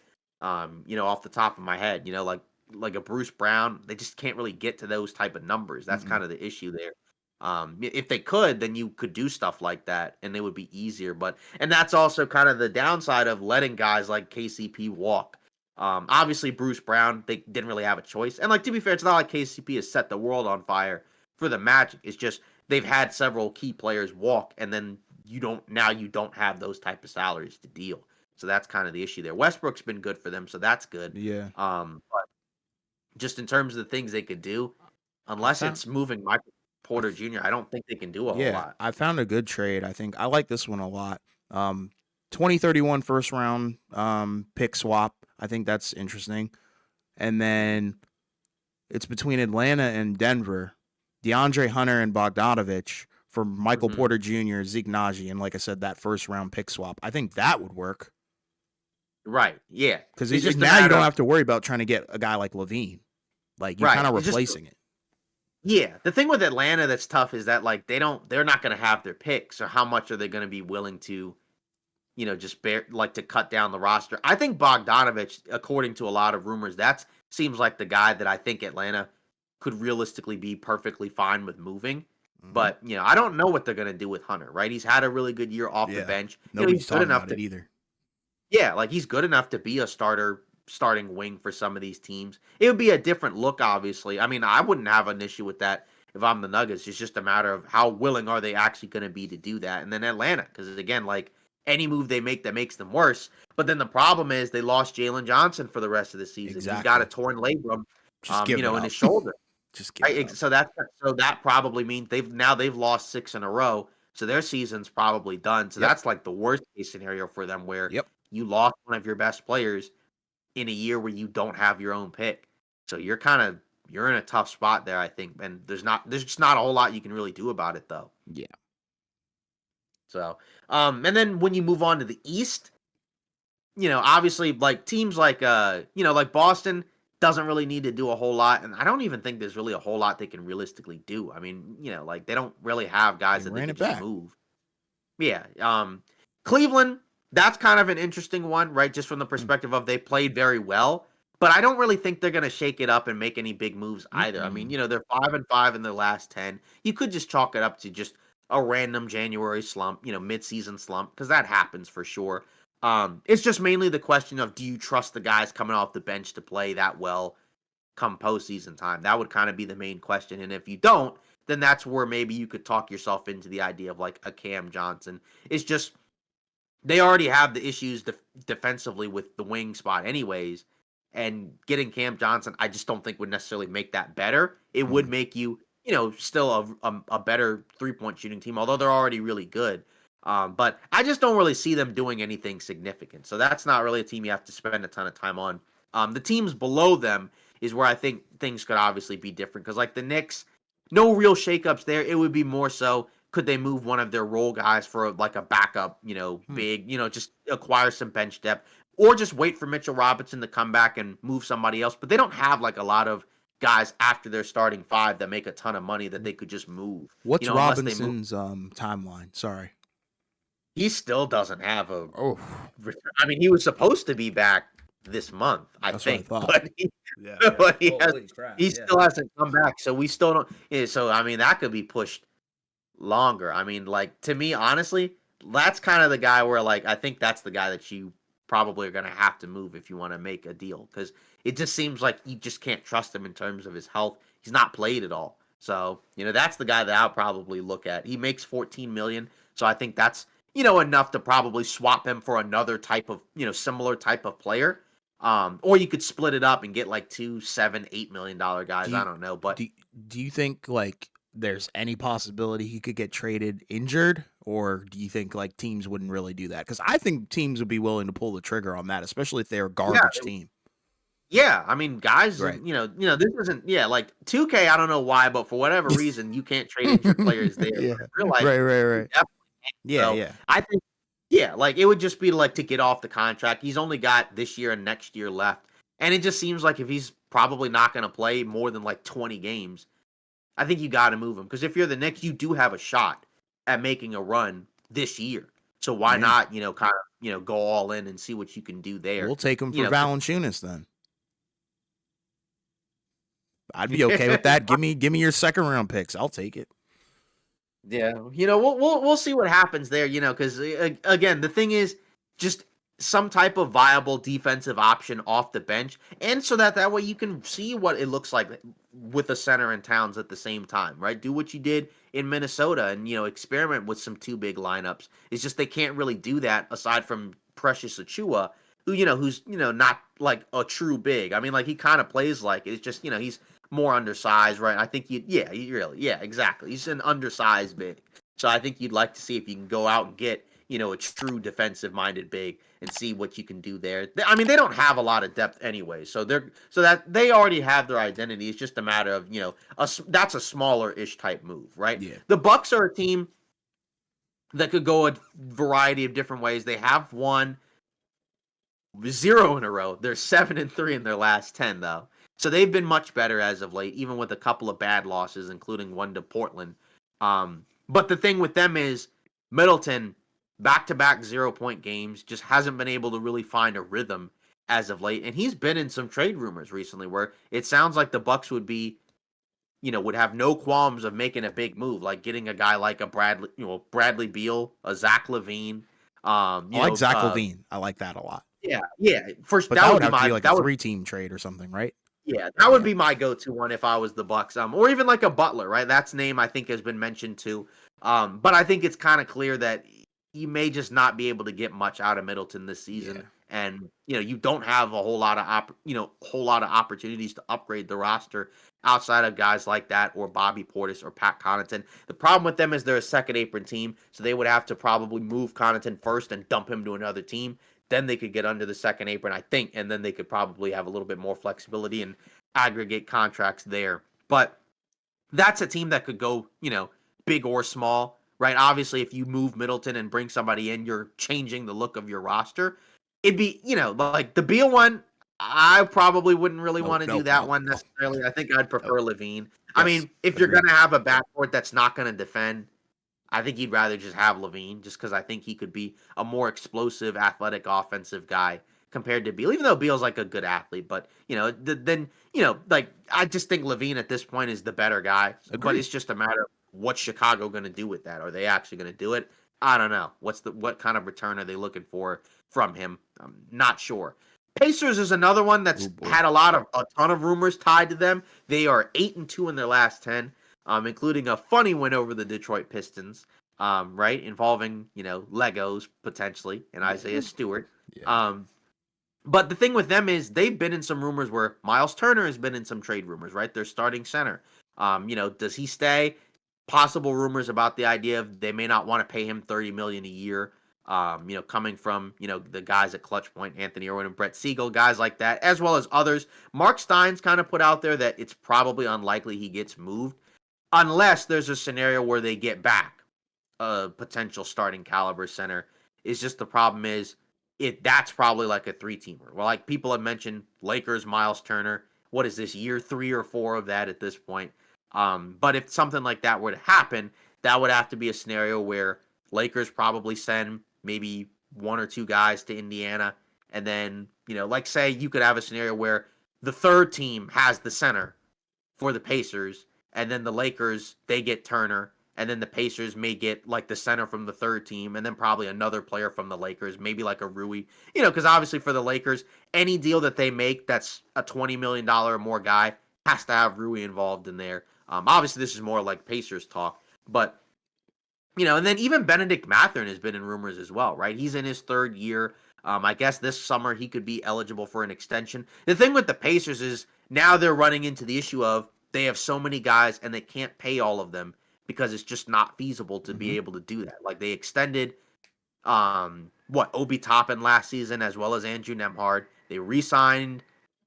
off the top of my head. Like a Bruce Brown, they just can't really get to those type of numbers. That's Mm-mm. kind of the issue there. If they could, then you could do stuff like that, and it would be easier. And that's also kind of the downside of letting guys like KCP walk. Obviously, Bruce Brown, they didn't really have a choice. And like to be fair, it's not like KCP has set the world on fire for the Magic. It's just they've had several key players walk, and then you don't have those type of salaries to deal. So that's kind of the issue there. Westbrook's been good for them, so that's good. Yeah. But just in terms of the things they could do, I unless found it's moving Michael I Porter Jr., I don't think they can do a whole Yeah, lot. I found a good trade. I think I like this one a lot. 2031 first round pick swap. I think that's interesting. And then it's between Atlanta and Denver. DeAndre Hunter and Bogdanovich for Michael Hmm. Porter Jr., Zeke Naji, and like I said, that first round pick swap. I think that would work Right. Yeah. because It's just a now you matter don't of have to worry about trying to get a guy like Levine. Like you're right. kind of It's just replacing it. yeah. The thing with Atlanta that's tough is that like they're not going to have their picks, or how much are they going to be willing to just to cut down the roster. I think Bogdanovich, according to a lot of rumors, that seems like the guy that I think Atlanta could realistically be perfectly fine with moving. Hmm. But I don't know what they're going to do with Hunter. Right? He's had a really good year off the Yeah, bench. nobody's He's good talking enough about to it either. yeah, like he's good enough to be a starting wing for some of these teams. It would be a different look, obviously. I mean, I wouldn't have an issue with that if I'm the Nuggets. It's just a matter of how willing are they actually going to be to do that. And then Atlanta, because again, like any move they make that makes them worse. But then the problem is they lost Jalen Johnson for the rest of the season. He's got a Exactly. torn labrum, Just give it in his up. shoulder. Just give it up. So that probably means they've lost 6 in a row. So their season's probably done. So Yep. that's like the worst case scenario for them, where Yep. you lost one of your best players in a year where you don't have your own pick. So you're in a tough spot there, I think. And there's just not a whole lot you can really do about it though. Yeah. So and then when you move on to the East, obviously like teams like like Boston doesn't really need to do a whole lot, and I don't even think there's really a whole lot they can realistically do. I mean, like they don't really have They guys that they ran can it just back. move. Yeah. Cleveland, that's kind of an interesting one, right? Just from the perspective of they played very well, but I don't really think they're going to shake it up and make any big moves either. I mean, Mm-mm. they're 5-5 in their last 10. You could just chalk it up to just a random January slump, mid-season slump, because that happens for sure. It's just mainly the question of, do you trust the guys coming off the bench to play that well come postseason time? That would kind of be the main question. And if you don't, then that's where maybe you could talk yourself into the idea of like a Cam Johnson. It's just they already have the issues defensively with the wing spot anyways. and getting Cam Johnson, I just don't think would necessarily make that better. It would Mhm. make you, still a better 3-point shooting team, although they're already really good. But I just don't really see them doing anything significant. So that's not really a team you have to spend a ton of time on. The teams below them is where I think things could obviously be different because, like the Knicks, no real shakeups there. It would be more so could they move one of their role guys for like a backup, Hmm. big, just acquire some bench depth or just wait for Mitchell Robinson to come back and move somebody else. But they don't have like a lot of guys after their starting five that make a ton of money that they could just move, What's unless they move. Robinson's timeline? Sorry. He still doesn't have a Oh, return. I mean, he was supposed to be back this month, I that's what I think, thought. but Yeah. but Holy crap. he Yeah. still hasn't come back. So we still don't. Yeah, so I mean, that could be pushed longer. I mean, like to me, honestly, that's kind of the guy where like I think that's the guy that you probably are gonna have to move if you want to make a deal because it just seems like you just can't trust him in terms of his health. He's not played at all. So, that's the guy that I'll probably look at. He makes 14 million. So I think that's, enough to probably swap him for another type of, similar type of player. Or you could split it up and get like two, $7, $8 million guys. Do I you don't know. But do do you think like there's any possibility he could get traded injured, or do you think like teams wouldn't really do that? Because I think teams would be willing to pull the trigger on that, especially if they're a yeah, garbage team. yeah, I mean, guys, Right. this isn't, yeah, like 2K. I don't know why, but for whatever reason, you can't trade injured players there. Yeah. But in real life, Right. Right. you Right. definitely Yeah. so Yeah. I think, yeah, like it would just be like to get off the contract. He's only got this year and next year left, and it just seems like if he's probably not going to play more than like 20 games, I think you got to move him because if you're the Knicks, you do have a shot at making a run this year. So why Yeah. not, kind of, go all in and see what you can do there. We'll take him You for know, Valanciunas then. I'd be okay with that. Give me your second round picks. I'll take it. Yeah, we'll see what happens there, because again, the thing is just some type of viable defensive option off the bench, and so that way you can see what it looks like with a center and Towns at the same time, right? Do what you did in Minnesota and experiment with some two big lineups. It's just they can't really do that aside from Precious Achua, who's not like a true big. I mean, like he kind of plays like it. It's just he's more undersized, right? I think yeah, exactly. He's an undersized big. So I think you'd like to see if you can go out and get, a true defensive minded big and see what you can do there. I mean, they don't have a lot of depth anyway. So that they already have their identity. It's just a matter of, that's a smaller ish type move, right? Yeah. The Bucks are a team that could go a variety of different ways. They have won 0 in a row. They're 7-3 in their last 10 though. So they've been much better as of late, even with a couple of bad losses, including one to Portland. But the thing with them is Middleton, back-to-back 0-point games, just hasn't been able to really find a rhythm as of late. And he's been in some trade rumors recently where it sounds like the Bucks would be, would have no qualms of making a big move, like getting a guy like a Bradley Beal, a Zach LaVine. I like Zach LaVine. I like that a lot. Yeah. First, But that that would would be have to my be like a 3-team trade or something, right? Yeah, that would be my go-to one if I was the Bucks. Or even like a Butler, right? That's name I think has been mentioned too. But I think it's kind of clear that you may just not be able to get much out of Middleton this season, Yeah. and you don't have a whole lot of opportunities to upgrade the roster outside of guys like that or Bobby Portis or Pat Connaughton. The problem with them is they're a second apron team, so they would have to probably move Connaughton first and dump him to another team. Then they could get under the second apron, I think, and then they could probably have a little bit more flexibility and aggregate contracts there. But that's a team that could go, big or small, right? Obviously, if you move Middleton and bring somebody in, you're changing the look of your roster. It'd be, like the Beal one, I probably wouldn't really want to do that one necessarily. I think I'd prefer LaVine. I mean, if you're going to have a backcourt that's not going to defend, I think you'd rather just have LaVine just because I think he could be a more explosive, athletic, offensive guy compared to Beal, even though Beal's like a good athlete. But, like I just think LaVine at this point is the better guy. But Agreed. it's just a matter of what's Chicago going to do with that. Are they actually going to do it? I don't know. What kind of return are they looking for from him? I'm not sure. Pacers is another one that's had a ton of rumors tied to them. They are 8-2 in their last 10. Including a funny win over the Detroit Pistons, right, involving Legos potentially and Isaiah Stewart. Yeah. But the thing with them is they've been in some rumors where Miles Turner has been in some trade rumors, right? Their starting center. Does he stay? Possible rumors about the idea of they may not want to pay him $30 million a year. Coming from the guys at Clutch Point, Anthony Irwin and Brett Siegel, guys like that, as well as others. Mark Stein's kind of put out there that it's probably unlikely he gets moved unless there's a scenario where they get back a potential starting caliber center. Is just the problem is that's probably like a 3-teamer. Well, like people have mentioned, Lakers, Miles Turner. What is this, year 3 or 4 of that at this point? But if something like that were to happen, that would have to be a scenario where Lakers probably send maybe 1 or 2 guys to Indiana, and then like say you could have a scenario where the third team has the center for the Pacers, and then the Lakers, they get Turner, and then the Pacers may get like the center from the third team, and then probably another player from the Lakers, maybe like a Rui. Because obviously for the Lakers, any deal that they make that's a $20 million or more guy has to have Rui involved in there. Obviously this is more like Pacers talk, but and then even Benedict Mathurin has been in rumors as well, right? He's in his 3rd year. I guess this summer he could be eligible for an extension. The thing with the Pacers is now they're running into the issue of they have so many guys and they can't pay all of them because it's just not feasible to be able to do that. Like they extended Obi Toppin last season as well as Andrew Nemhard. They re-signed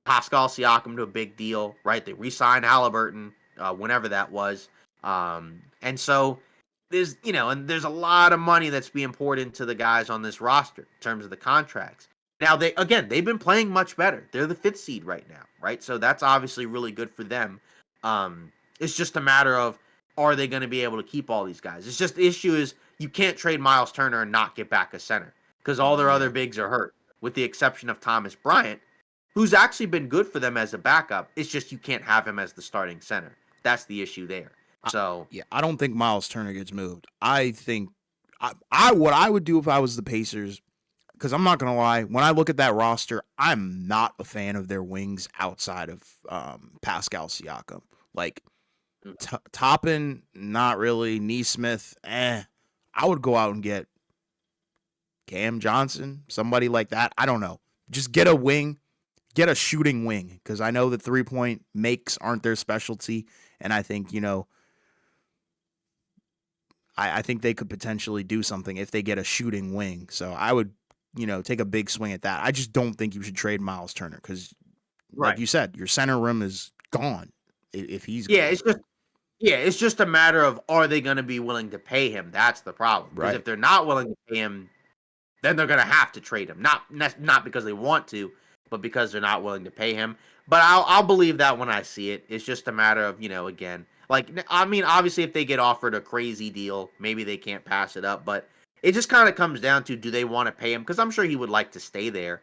Pascal Siakam to a big deal, right? They re-signed Halliburton whenever that was. And so there's there's a lot of money that's being poured into the guys on this roster in terms of the contracts. Now they've been playing much better. They're the 5th seed right now, right? So that's obviously really good for them. It's just a matter of, are they going to be able to keep all these guys? It's just the issue is you can't trade Miles Turner and not get back a center because all their other bigs are hurt, with the exception of Thomas Bryant, who's actually been good for them as a backup. It's just you can't have him as the starting center. That's the issue there. So I don't think Miles Turner gets moved. I think what I would do if I was the Pacers, because I'm not gonna lie, when I look at that roster, I'm not a fan of their wings outside of Pascal Siakam. Like Toppin, not really. Neesmith, I would go out and get Cam Johnson, somebody like that. I don't know. Just get a wing, get a shooting wing, because I know that 3-point makes aren't their specialty, and I think I think they could potentially do something if they get a shooting wing. So I would, take a big swing at that. I just don't think you should trade Miles Turner because, like you said, your center room is gone if he's gone. It's just a matter of, are they going to be willing to pay him? That's the problem. Because if they're not willing to pay him, then they're going to have to trade him. Not because they want to, but because they're not willing to pay him. But I'll believe that when I see it. It's just a matter of, again, obviously if they get offered a crazy deal, maybe they can't pass it up. But it just kind of comes down to, do they want to pay him? Because I'm sure he would like to stay there.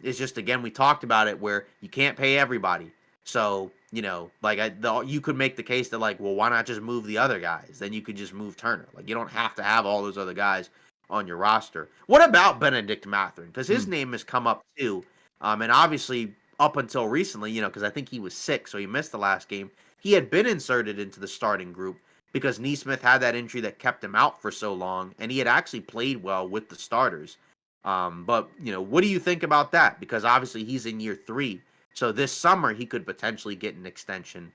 It's just, again, we talked about it where you can't pay everybody. So, you could make the case that, well, why not just move the other guys? Then you could just move Turner. You don't have to have all those other guys on your roster. What about Benedict Mathurin? Because his name has come up too. And obviously, up until recently, because I think he was sick, so he missed the last game. He had been inserted into the starting group because Neesmith had that injury that kept him out for so long, and he had actually played well with the starters. But, what do you think about that? Because obviously he's in year 3. So this summer he could potentially get an extension,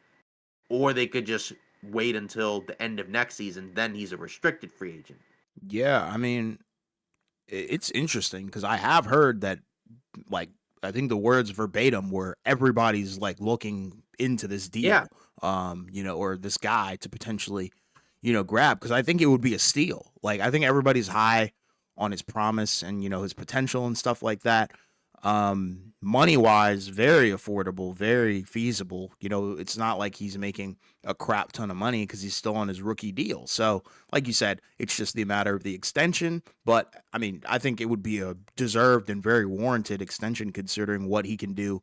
or they could just wait until the end of next season. Then he's a restricted free agent. Yeah, I mean, it's interesting because I have heard that, I think the words verbatim were everybody's looking into this deal, or this guy to potentially, grab, because I think it would be a steal. I think everybody's high on his promise and, his potential and stuff like that. Money wise, very affordable, very feasible. It's not like he's making a crap ton of money because he's still on his rookie deal. So, like you said, it's just the matter of the extension. But I mean, I think it would be a deserved and very warranted extension considering what he can do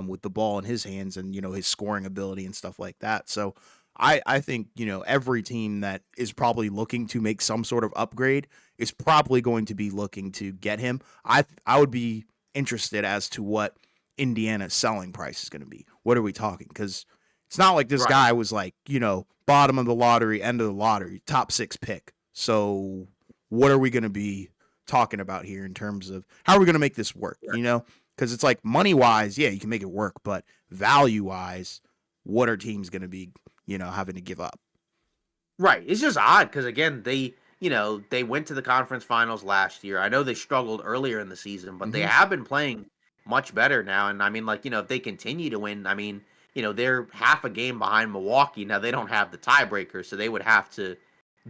with the ball in his hands and, his scoring ability and stuff like that. So I think, every team that is probably looking to make some sort of upgrade is probably going to be looking to get him. I would be interested as to what Indiana's selling price is going to be. What are we talking? Because it's not like this guy was bottom of the lottery, end of the lottery, top 6 pick. So what are we going to be talking about here in terms of how are we going to make this work? Because it's like money wise, yeah, you can make it work, but value wise, what are teams going to be, having to give up? Right. It's just odd because again, they went to the conference finals last year. I know they struggled earlier in the season, but they Hmm. have been playing much better now. And I mean, like, if they continue to win, I mean, they're half a game behind Milwaukee. Now they don't have the tiebreaker, so they would have to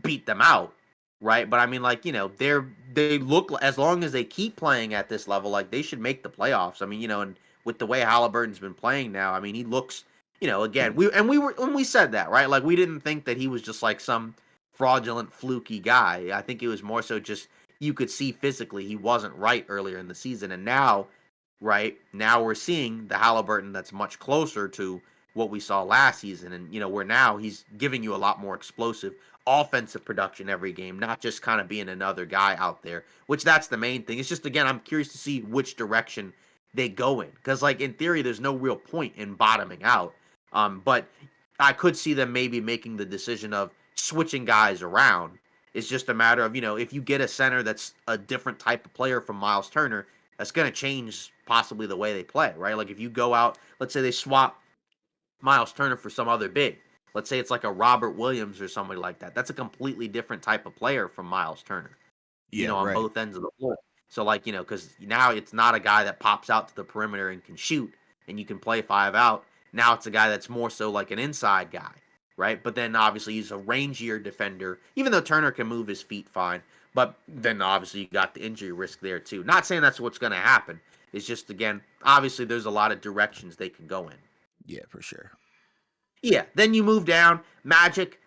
beat them out. Right. But I mean, like, they look, as long as they keep playing at this level, like they should make the playoffs. I mean, and with the way Halliburton's been playing now, I mean, he looks, again, we were when we said that, right? Like we didn't think that he was just like some fraudulent, fluky guy. I think it was more so just you could see physically he wasn't right earlier in the season, and now, right now we're seeing the Halliburton that's much closer to what we saw last season, and where now he's giving you a lot more explosive offensive production every game, not just kind of being another guy out there. Which that's the main thing. It's just again, I'm curious to see which direction they go in because, like in theory, there's no real point in bottoming out. But I could see them maybe making the decision of switching guys around. It's just a matter of, if you get a center that's a different type of player from Miles Turner, that's going to change possibly the way they play, right? Like if you go out, let's say they swap Miles Turner for some other big. Let's say it's like a Robert Williams or somebody like that. That's a completely different type of player from Miles Turner, Yeah, on right. both ends of the floor. So, like, because now it's not a guy that pops out to the perimeter and can shoot and you can play 5 out. Now it's a guy that's more so like an inside guy, right? But then obviously he's a rangier defender, even though Turner can move his feet fine. But then obviously you got the injury risk there too. Not saying that's what's going to happen. It's just, again, obviously there's a lot of directions they can go in. Yeah, for sure. Yeah, then you move down. Magic,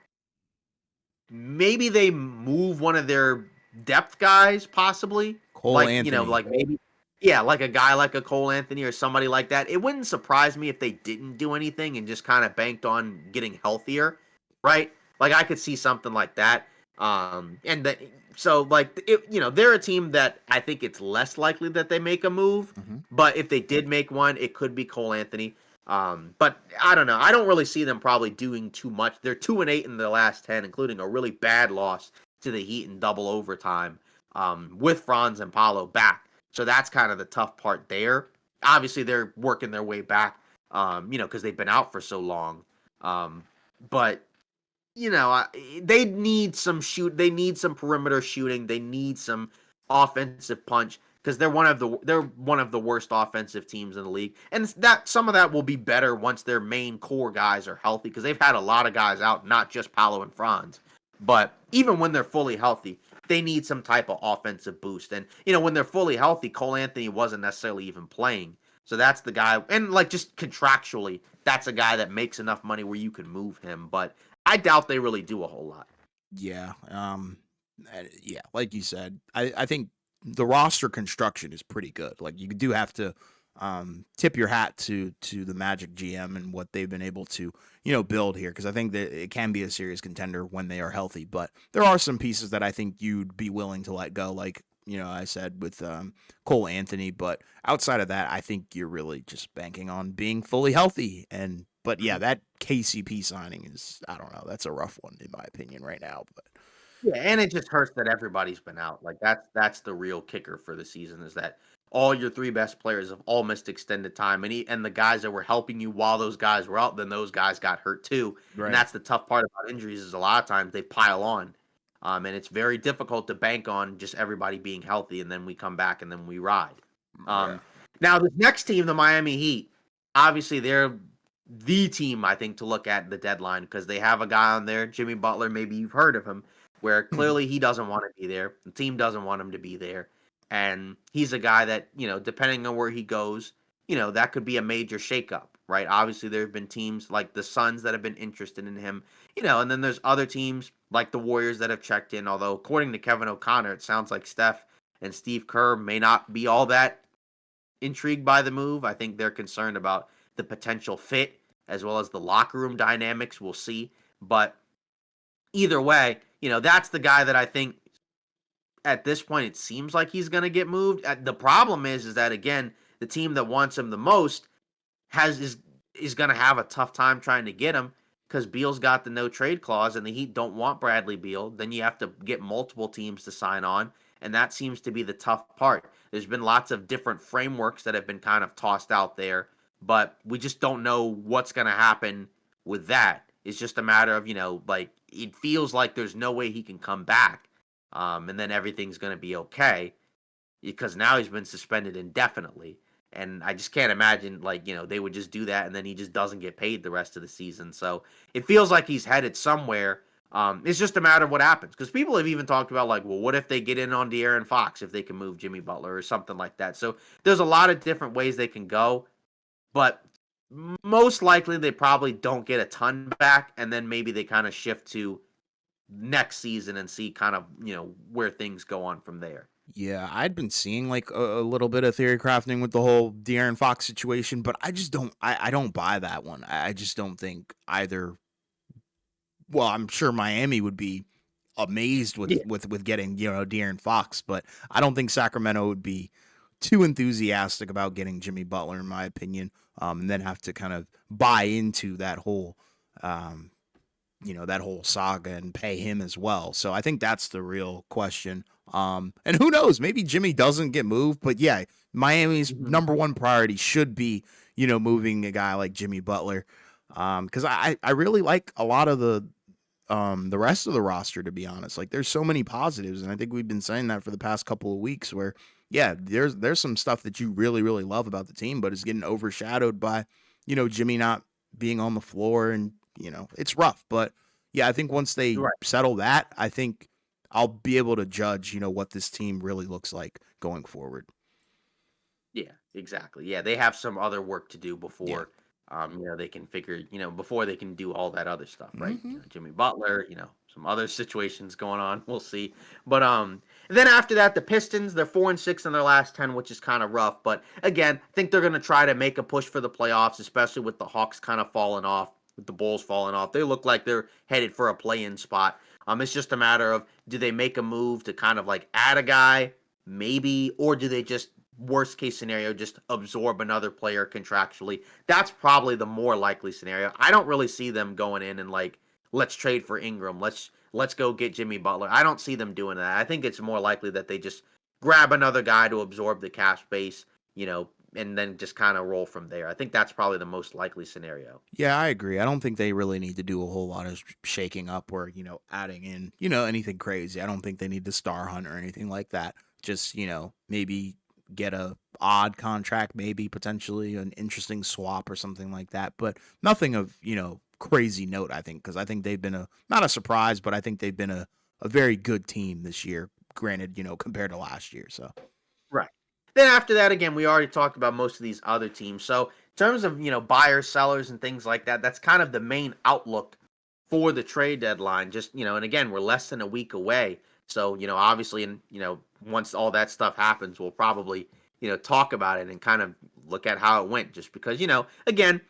maybe they move one of their depth guys, possibly. Cole Like, Anthony. like maybe, yeah, like a guy like a Cole Anthony or somebody like that. It wouldn't surprise me if they didn't do anything and just kind of banked on getting healthier, right? Like I could see something like that. And the, so like they're a team that I think it's less likely that they make a move, Hmm. but if they did make one, it could be Cole Anthony. But I don't know. I don't really see them probably doing too much. They're 2-8 in the last 10, including a really bad loss to the Heat in double overtime, with Franz and Paolo back. So that's kind of the tough part there. Obviously, they're working their way back, because they've been out for so long. But they need some shoot. They need some perimeter shooting. They need some offensive punch because they're one of the worst offensive teams in the league, and that some of that will be better once their main core guys are healthy because they've had a lot of guys out, not just Paolo and Franz. But even when they're fully healthy, they need some type of offensive boost. And when they're fully healthy, Cole Anthony wasn't necessarily even playing. So that's the guy, and like just contractually, that's a guy that makes enough money where you can move him. But I doubt they really do a whole lot. Yeah. Yeah, like you said, I think the roster construction is pretty good. Like you do have to tip your hat to the Magic GM and what they've been able to, build here because I think that it can be a serious contender when they are healthy, but there are some pieces that I think you'd be willing to let go like I said with Cole Anthony, but outside of that, I think you're really just banking on being fully healthy. But yeah, that KCP signing is, I don't know, that's a rough one in my opinion right now. But Yeah, and it just hurts that everybody's been out. Like that's the real kicker for the season is that all your three best players have all missed extended time, and the guys that were helping you while those guys were out, then those guys got hurt too. And right, that's the tough part about injuries is a lot of times they pile on, and it's very difficult to bank on just everybody being healthy, and then we come back and then we ride. yeah, Um, Now this next team, the Miami Heat, obviously they're the team I think to look at the deadline because they have a guy on there, Jimmy Butler. Maybe you've heard of him where clearly he doesn't want to be there. The team doesn't want him to be there. And he's a guy that, depending on where he goes, that could be a major shakeup, right? Obviously, there have been teams like the Suns that have been interested in him, and then there's other teams like the Warriors that have checked in. Although, according to Kevin O'Connor, it sounds like Steph and Steve Kerr may not be all that intrigued by the move. I think they're concerned about the potential fit as well as the locker room dynamics. We'll see. But either way, that's the guy that I think at this point it seems like he's going to get moved. The problem is that again, the team that wants him the most has is going to have a tough time trying to get him because Beal's got the no trade clause and the Heat don't want Bradley Beal. Then you have to get multiple teams to sign on, and that seems to be the tough part. There's been lots of different frameworks that have been kind of tossed out there, but we just don't know what's going to happen with that. It's just a matter of, like it feels like there's no way he can come back, and then everything's going to be okay because now he's been suspended indefinitely. And I just can't imagine, like, they would just do that and then he just doesn't get paid the rest of the season. So it feels like he's headed somewhere. It's just a matter of what happens because people have even talked about, like, well, what if they get in on De'Aaron Fox if they can move Jimmy Butler or something like that. So there's a lot of different ways they can go, but most likely they probably don't get a ton back, and then maybe they kind of shift to next season and see kind of, where things go on from there. Yeah, I'd been seeing like a little bit of theory crafting with the whole De'Aaron Fox situation, but I just don't. I don't buy that one. I just don't think either. Well, I'm sure Miami would be amazed with Yeah. with getting De'Aaron Fox, but I don't think Sacramento would be too enthusiastic about getting Jimmy Butler, in my opinion, and then have to kind of buy into um, that whole saga and pay him as well. So I think that's the real question. And who knows, maybe Jimmy doesn't get moved, but yeah, Miami's Mhm. number one priority should be, moving a guy like Jimmy Butler. Because I really like a lot of the rest of the roster, to be honest. Like there's so many positives, and I think we've been saying that for the past couple of weeks where yeah, there's some stuff that you really, really love about the team, but it's getting overshadowed by, Jimmy not being on the floor and, it's rough. But yeah, I think once they Right. settle that, I think I'll be able to judge, what this team really looks like going forward. Yeah, exactly. Yeah, they have some other work to do Yeah. before, they can figure, before they can do all that other stuff, right? Hmm. Jimmy Butler, some other situations going on. We'll see. But then after that, the Pistons, they're 4-6 in their last 10, which is kind of rough. But again, I think they're gonna try to make a push for the playoffs, especially with the Hawks kind of falling off, with the Bulls falling off. They look like they're headed for a play-in spot. It's just a matter of do they make a move to kind of like add a guy, maybe, or do they just worst case scenario, just absorb another player contractually? That's probably the more likely scenario. I don't really see them going in and like, let's trade for Ingram. Let's go get Jimmy Butler. I don't see them doing that. I think it's more likely that they just grab another guy to absorb the cap space, and then just kind of roll from there. I think that's probably the most likely scenario. Yeah, I agree. I don't think they really need to do a whole lot of shaking up or, adding in, anything crazy. I don't think they need to star hunt or anything like that. Just, maybe get a odd contract, maybe potentially an interesting swap or something like that. But nothing of, crazy note, I think, because I think they've been not a surprise, but I think they've been a very good team this year, granted, compared to last year. So, Right. Then after that, again, we already talked about most of these other teams. So in terms of buyers, sellers, and things like that, that's kind of the main outlook for the trade deadline. Just and again, we're less than a week away. So obviously, and once all that stuff happens, we'll probably talk about it and kind of look at how it went. Just because again,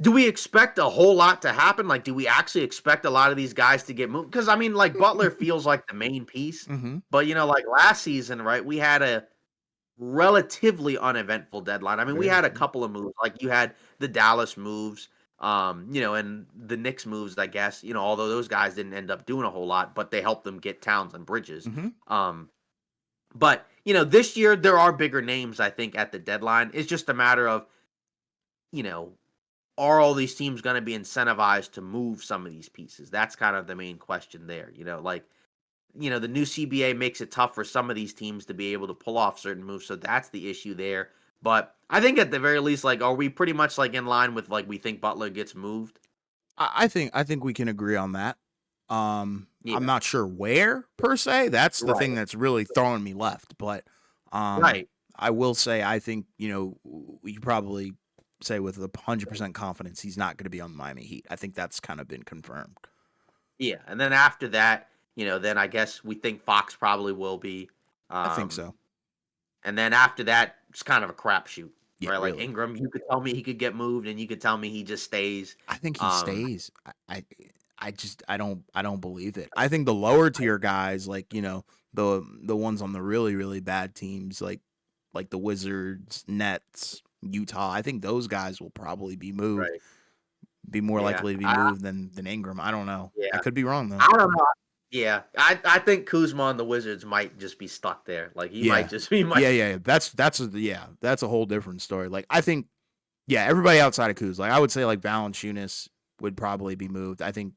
do we expect a whole lot to happen? Like, do we actually expect a lot of these guys to get moved? Because I mean, like Butler feels like the main piece, hmm. but like last season, right? We had a relatively uneventful deadline. I mean, we Very had a true. couple of moves. Like you had the Dallas moves, and the Knicks moves, I guess, although those guys didn't end up doing a whole lot, but they helped them get Towns and Bridges. Hmm. Um, but this year there are bigger names, I think, at the deadline. It's just a matter of, you know, are all these teams going to be incentivized to move some of these pieces? That's kind of the main question there. Like the new CBA makes it tough for some of these teams to be able to pull off certain moves. So that's the issue there. But I think at the very least, like, are we pretty much like in line with like we think Butler gets moved? I think we can agree on that. I'm Yeah, not sure where per se. That's the thing right, that's really throwing me left. But right. I will say I think we could probably say with 100% confidence he's not going to be on the Miami Heat. I think that's kind of been confirmed. Yeah, and then after that, then I guess we think Fox probably will be. I think Um, so. and then after that, it's kind of a crapshoot, Yeah, right? Like really. Ingram, you could tell me he could get moved, and you could tell me he just stays. I think he Um, stays. I just I don't believe it. I think the lower tier guys like, the ones on the really really bad teams like the Wizards, Nets, Utah, I think those guys will probably be moved. right. Be more Yeah. likely to be moved than Ingram. I don't know. I Yeah. could be wrong though. I don't know. Yeah, I think Kuzma and the Wizards might just be stuck there. Like he might Yeah. just he might. Yeah. That's a whole different story. Like I think everybody outside of Kuz, like I would say like Valanciunas would probably be moved. I think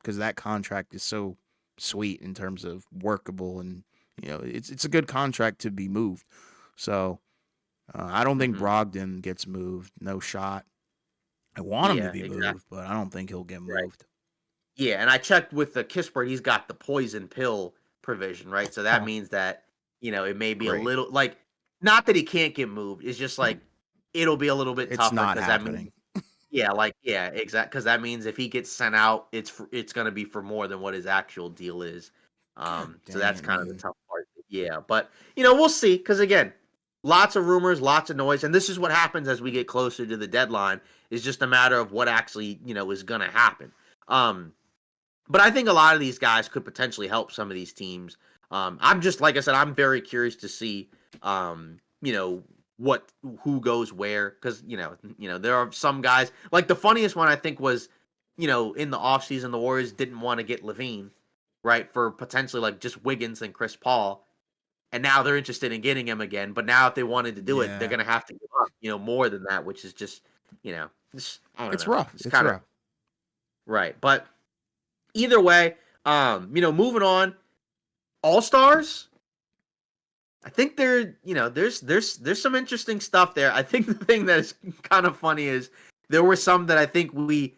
because that contract is so sweet in terms of workable and it's a good contract to be moved. So I don't think Mhm. Brogdon gets moved. No shot. I want him to Yeah, be exactly. moved, but I don't think he'll get Right. moved. Yeah, and I checked with the Kispert. He's got the poison pill provision, right? So that Huh, means that it may be a great. little like not that he can't get moved. It's just like it'll be a little bit It's tougher not because that means happening. yeah, exact because that means if he gets sent out, it's going to be for more than what his actual deal is. God So dang that's it, kind of the man. tough part. Yeah, but we'll see because again, lots of rumors, lots of noise, and this is what happens as we get closer to the deadline. Is just a matter of what actually is going to happen. Um, but I think a lot of these guys could potentially help some of these teams. I'm just like I said, I'm very curious to see, um, you know, what who goes where because there are some guys like the funniest one I think was, in the offseason the Warriors didn't want to get Levine, right, for potentially like just Wiggins and Chris Paul, and now they're interested in getting him again. But now if they wanted to do it, they're Yeah, gonna have to give up, more than that, which is just I don't it's know, rough. it's It's kind of rough. right, but either way, moving on, All Stars. I think there's some interesting stuff there. I think the thing that is kind of funny is there were some that I think we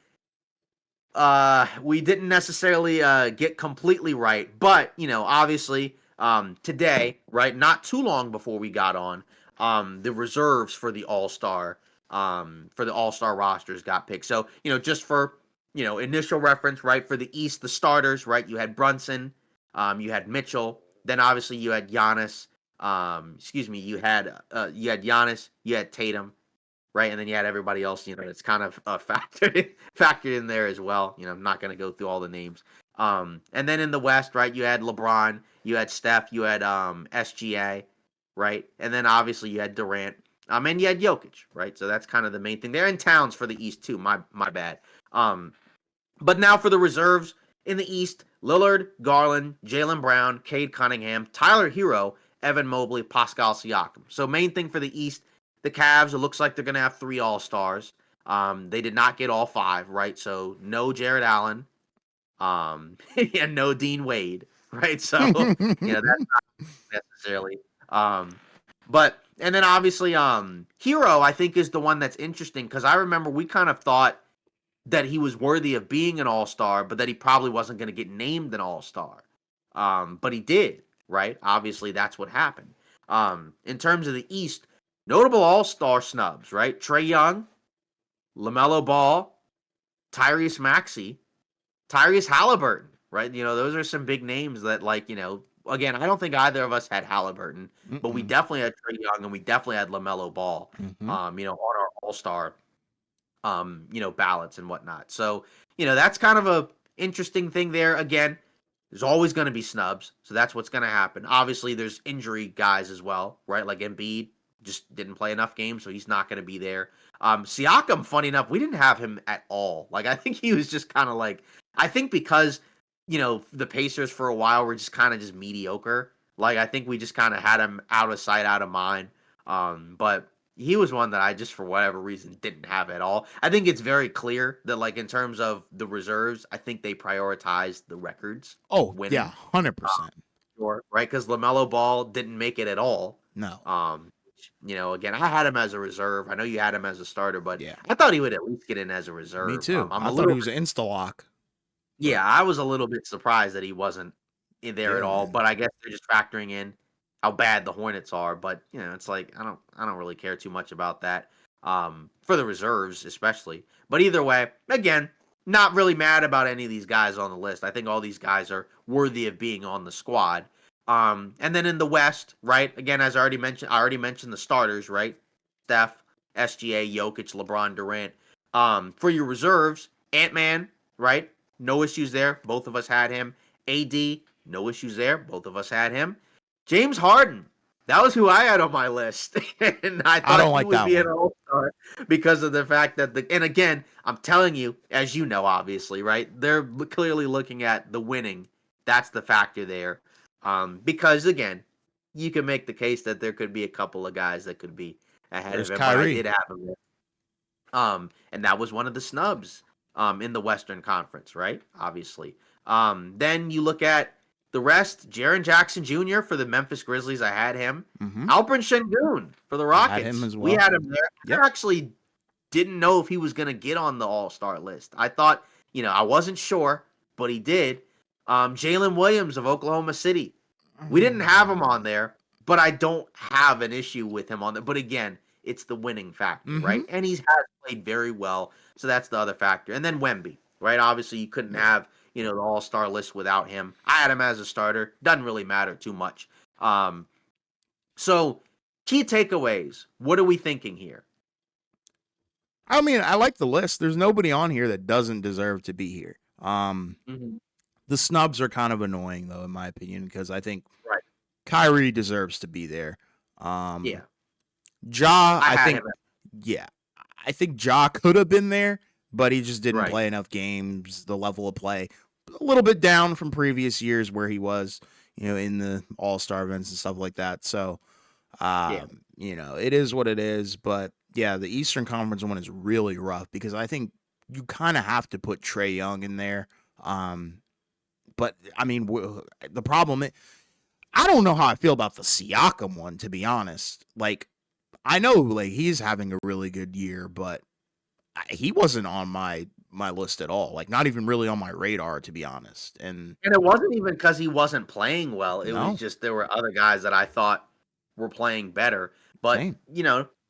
didn't necessarily get completely right, but obviously today, right, not too long before we got on, the reserves for the All Star rosters got picked. So just for initial reference, right, for the East, the starters, right, you had Brunson, you had Mitchell, then obviously you had Giannis, excuse me, you had Giannis, you had Tatum, right? And then you had everybody else, that's kind of factored in there as well. I'm not going to go through all the names. And then in the West, right, you had LeBron, you had Steph, you had SGA, right, and then obviously you had Durant, and you had Jokic, right. So that's kind of the main thing. They're in Towns for the East too. My bad. Um, but now for the reserves in the East: Lillard, Garland, Jaylen Brown, Cade Cunningham, Tyler Hero, Evan Mobley, Pascal Siakam. So main thing for the East, the Cavs, it looks like they're going to have 3 All-Stars. They did not get all 5, right? So no Jared Allen, and no Dean Wade, right? So, that's not necessarily. Um, but and then obviously Hero I think is the one that's interesting because I remember we kind of thought that he was worthy of being an all-star, but that he probably wasn't going to get named an all-star. But he did, right? Obviously, that's what happened. In terms of the East, notable all-star snubs, right? Trae Young, LaMelo Ball, Tyrese Maxey, Tyrese Halliburton, right? Those are some big names that, like, again, I don't think either of us had Halliburton, but we Mm-mm. definitely had Trae Young and we definitely had LaMelo Ball, Mm-hmm. on our all-star ballots and whatnot. So, that's kind of a interesting thing there. Again, there's always going to be snubs, so that's what's going to happen. Obviously, there's injury guys as well, right? Like Embiid just didn't play enough games, so he's not going to be there. Siakam, funny enough, we didn't have him at all. Like I think he was just kind of like I think because the Pacers for a while were just kind of just mediocre. Like I think we just kind of had him out of sight, out of mind. But he was one that I just for whatever reason didn't have at all. I think it's very clear that like in terms of the reserves, I think they prioritized the records Oh yeah, winning. 100%. Sure, right? Because LaMelo Ball didn't make it at all. No. Again, I had him as a reserve. I know you had him as a starter, but Yeah. I thought he would at least get in as a Me reserve. too. I'm I a thought he little was an insta lock, yeah, but I was a little bit surprised that he wasn't in there at yeah, all, man. but I guess they're just factoring in how bad the Hornets are, but it's like I don't really care too much about that. For the reserves especially. But either way, again, not really mad about any of these guys on the list. I think all these guys are worthy of being on the squad. And then in the West, right? Again, as I already mentioned the starters, right? Steph, SGA, Jokic, LeBron, Durant. For your reserves, Ant-Man, right? No issues there. Both of us had him. AD, no issues there. Both of us had him. James Harden, that was who I had on my list. And I I thought don't he like would that be an one. all-star because of the fact that and again, I'm telling you, as you know, obviously, right? They're clearly looking at the winning That's the factor there. Because again, you can make the case that there could be a couple of guys that could be ahead There's of him, but I Kyrie. did have him there. And that was one of the snubs in the Western Conference, right? Obviously. Then you look at the rest, Jaren Jackson Jr. for the Memphis Grizzlies, I had him. Mm-hmm. Alperen Şengün for the I had him Rockets. as We well. had him there. Yep. I actually didn't know if he was going to get on the All-Star list. I thought, I wasn't sure, but he did. Jalen Williams of Oklahoma City. We didn't have him on there, but I don't have an issue with him on there. But again, it's the winning factor, right? And he has played very well, so that's the other factor. And then Wemby, right? Obviously, you couldn't have the All-Star list without him. I had him as a starter. Doesn't really matter too much. So key takeaways. What are we thinking here? I mean, I like the list. There's nobody on here that doesn't deserve to be here. The snubs are kind of annoying, though, in my opinion, because I think Kyrie deserves to be there. Yeah. Ja, I think Ja could have been there, but he just didn't play enough games. The level of play a little bit down from previous years where he was, in the All-Star events and stuff like that. So, it is what it is. But yeah, the Eastern Conference one is really rough because I think you kind of have to put Trae Young in there. But I mean, the problem is, I don't know how I feel about the Siakam one, to be honest. Like, I know like he's having a really good year, but he wasn't on my list at all. Like, not even really on my radar, to be honest. And it wasn't even because he wasn't playing well. It was just there were other guys that I thought were playing better. But,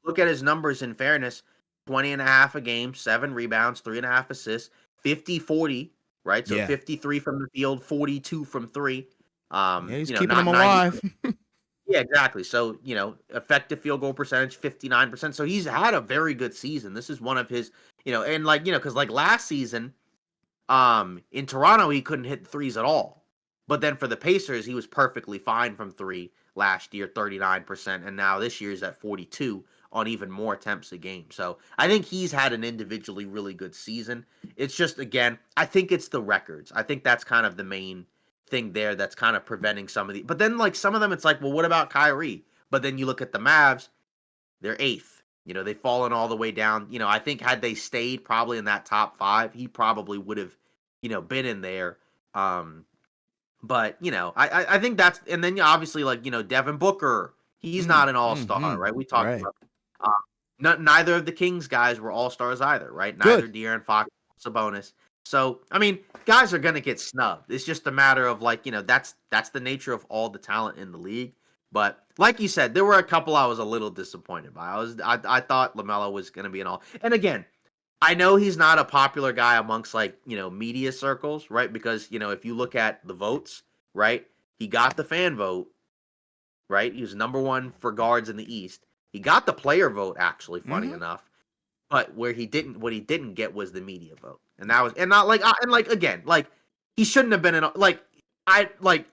look at his numbers in fairness. 20 and a half a game, 7 rebounds, 3.5 assists, 50-40, right? So 53 from the field, 42 from 3. He's keeping them alive. Yeah, exactly. So, effective field goal percentage, 59%. So he's had a very good season. This is one of his, and because last season, in Toronto, he couldn't hit threes at all. But then for the Pacers, he was perfectly fine from 3 last year, 39%. And now this year he's at 42 on even more attempts a game. So I think he's had an individually really good season. It's just, again, I think it's the records. I think that's kind of the main thing there that's kind of preventing some of the, but then some of them it's like, well, what about Kyrie? But then you look at the Mavs, they're 8th. They've fallen all the way down. I think had they stayed probably in that top 5, he probably would have, been in there. But I think that's, and then obviously Devin Booker, he's not an all-star, right? We talked about neither of the Kings guys were all-stars either, right? Neither De'Aaron Fox, Sabonis. So, I mean, guys are going to get snubbed. It's just a matter of that's the nature of all the talent in the league. But like you said, there were a couple I was a little disappointed by. I thought LaMelo was going to be an all. And again, I know he's not a popular guy amongst media circles, right? Because, if you look at the votes, right? He got the fan vote, right? He was number 1 for guards in the East. He got the player vote, actually, funny enough. But what he didn't get was the media vote. And that was, and not again, he shouldn't have been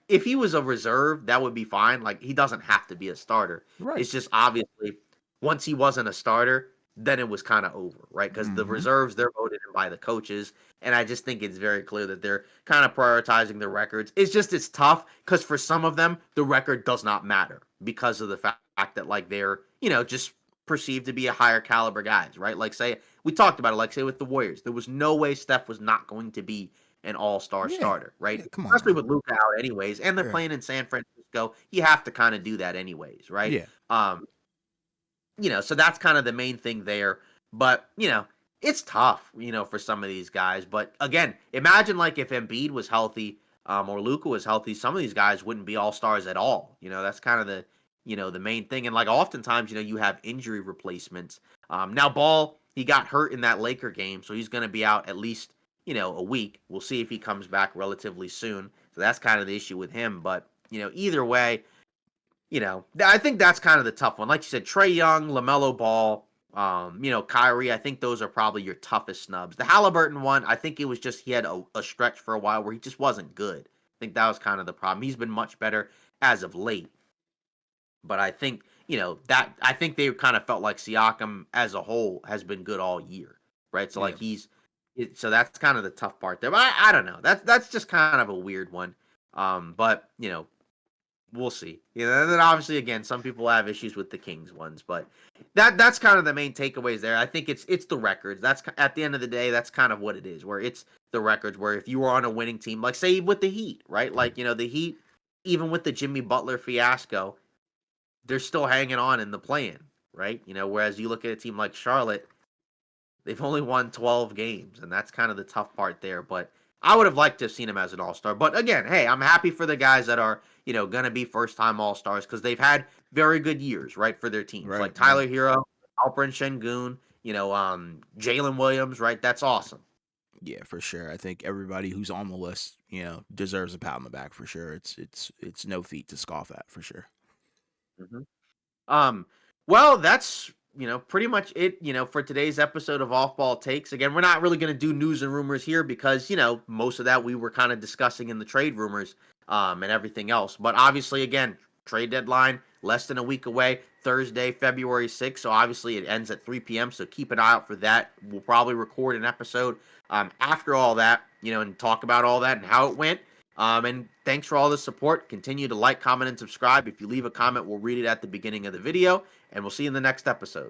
if he was a reserve, that would be fine. He doesn't have to be a starter. Right. It's just obviously once he wasn't a starter, then it was kind of over, right? Because the reserves, they're voted in by the coaches. And I just think it's very clear that they're kind of prioritizing the records. It's tough because for some of them, the record does not matter because of the fact that they're, just perceived to be a higher caliber guys, right? Say we talked about it, say with the Warriors, there was no way Steph was not going to be an all-star starter, right? Come on, especially with Luka out anyways, and they're playing in San Francisco. You have to kind of do that anyways, right? So that's kind of the main thing there. But it's tough, for some of these guys. But again, imagine if Embiid was healthy, or Luka was healthy, some of these guys wouldn't be all-stars at all. That's kind of the the main thing. And oftentimes, you have injury replacements. Now Ball, he got hurt in that Laker game, so he's going to be out at least, a week. We'll see if he comes back relatively soon. So that's kind of the issue with him. But, either way, I think that's kind of the tough one. Like you said, Trae Young, LaMelo Ball, Kyrie, I think those are probably your toughest snubs. The Halliburton one, I think it was just he had a stretch for a while where he just wasn't good. I think that was kind of the problem. He's been much better as of late. But I think, I think they kind of felt like Siakam as a whole has been good all year, right? So so that's kind of the tough part there. But I don't know. That's just kind of a weird one. But we'll see. And then obviously again, some people have issues with the Kings ones, but that's kind of the main takeaways there. I think it's the records. That's at the end of the day, that's kind of what it is. Where it's the records. Where if you were on a winning team, like say with the Heat, right? Like the Heat, even with the Jimmy Butler fiasco, they're still hanging on in the play-in, right? Whereas you look at a team like Charlotte, they've only won 12 games, and that's kind of the tough part there. But I would have liked to have seen him as an all-star. But again, hey, I'm happy for the guys that are, going to be first-time all-stars because they've had very good years, right, for their teams. Right. Like Tyler Hero, Alperen Şengün, Jalen Williams, right? That's awesome. Yeah, for sure. I think everybody who's on the list, deserves a pat on the back for sure. It's no feat to scoff at for sure. Mm-hmm. Well, that's pretty much it. For today's episode of Off Ball Takes. Again, we're not really going to do news and rumors here because most of that we were kind of discussing in the trade rumors, and everything else. But obviously, again, trade deadline less than a week away, Thursday, February 6th. So obviously, it ends at 3 p.m. So keep an eye out for that. We'll probably record an episode after all that, and talk about all that and how it went. And thanks for all the support. Continue to like, comment, and subscribe. If you leave a comment, we'll read it at the beginning of the video, and we'll see you in the next episode.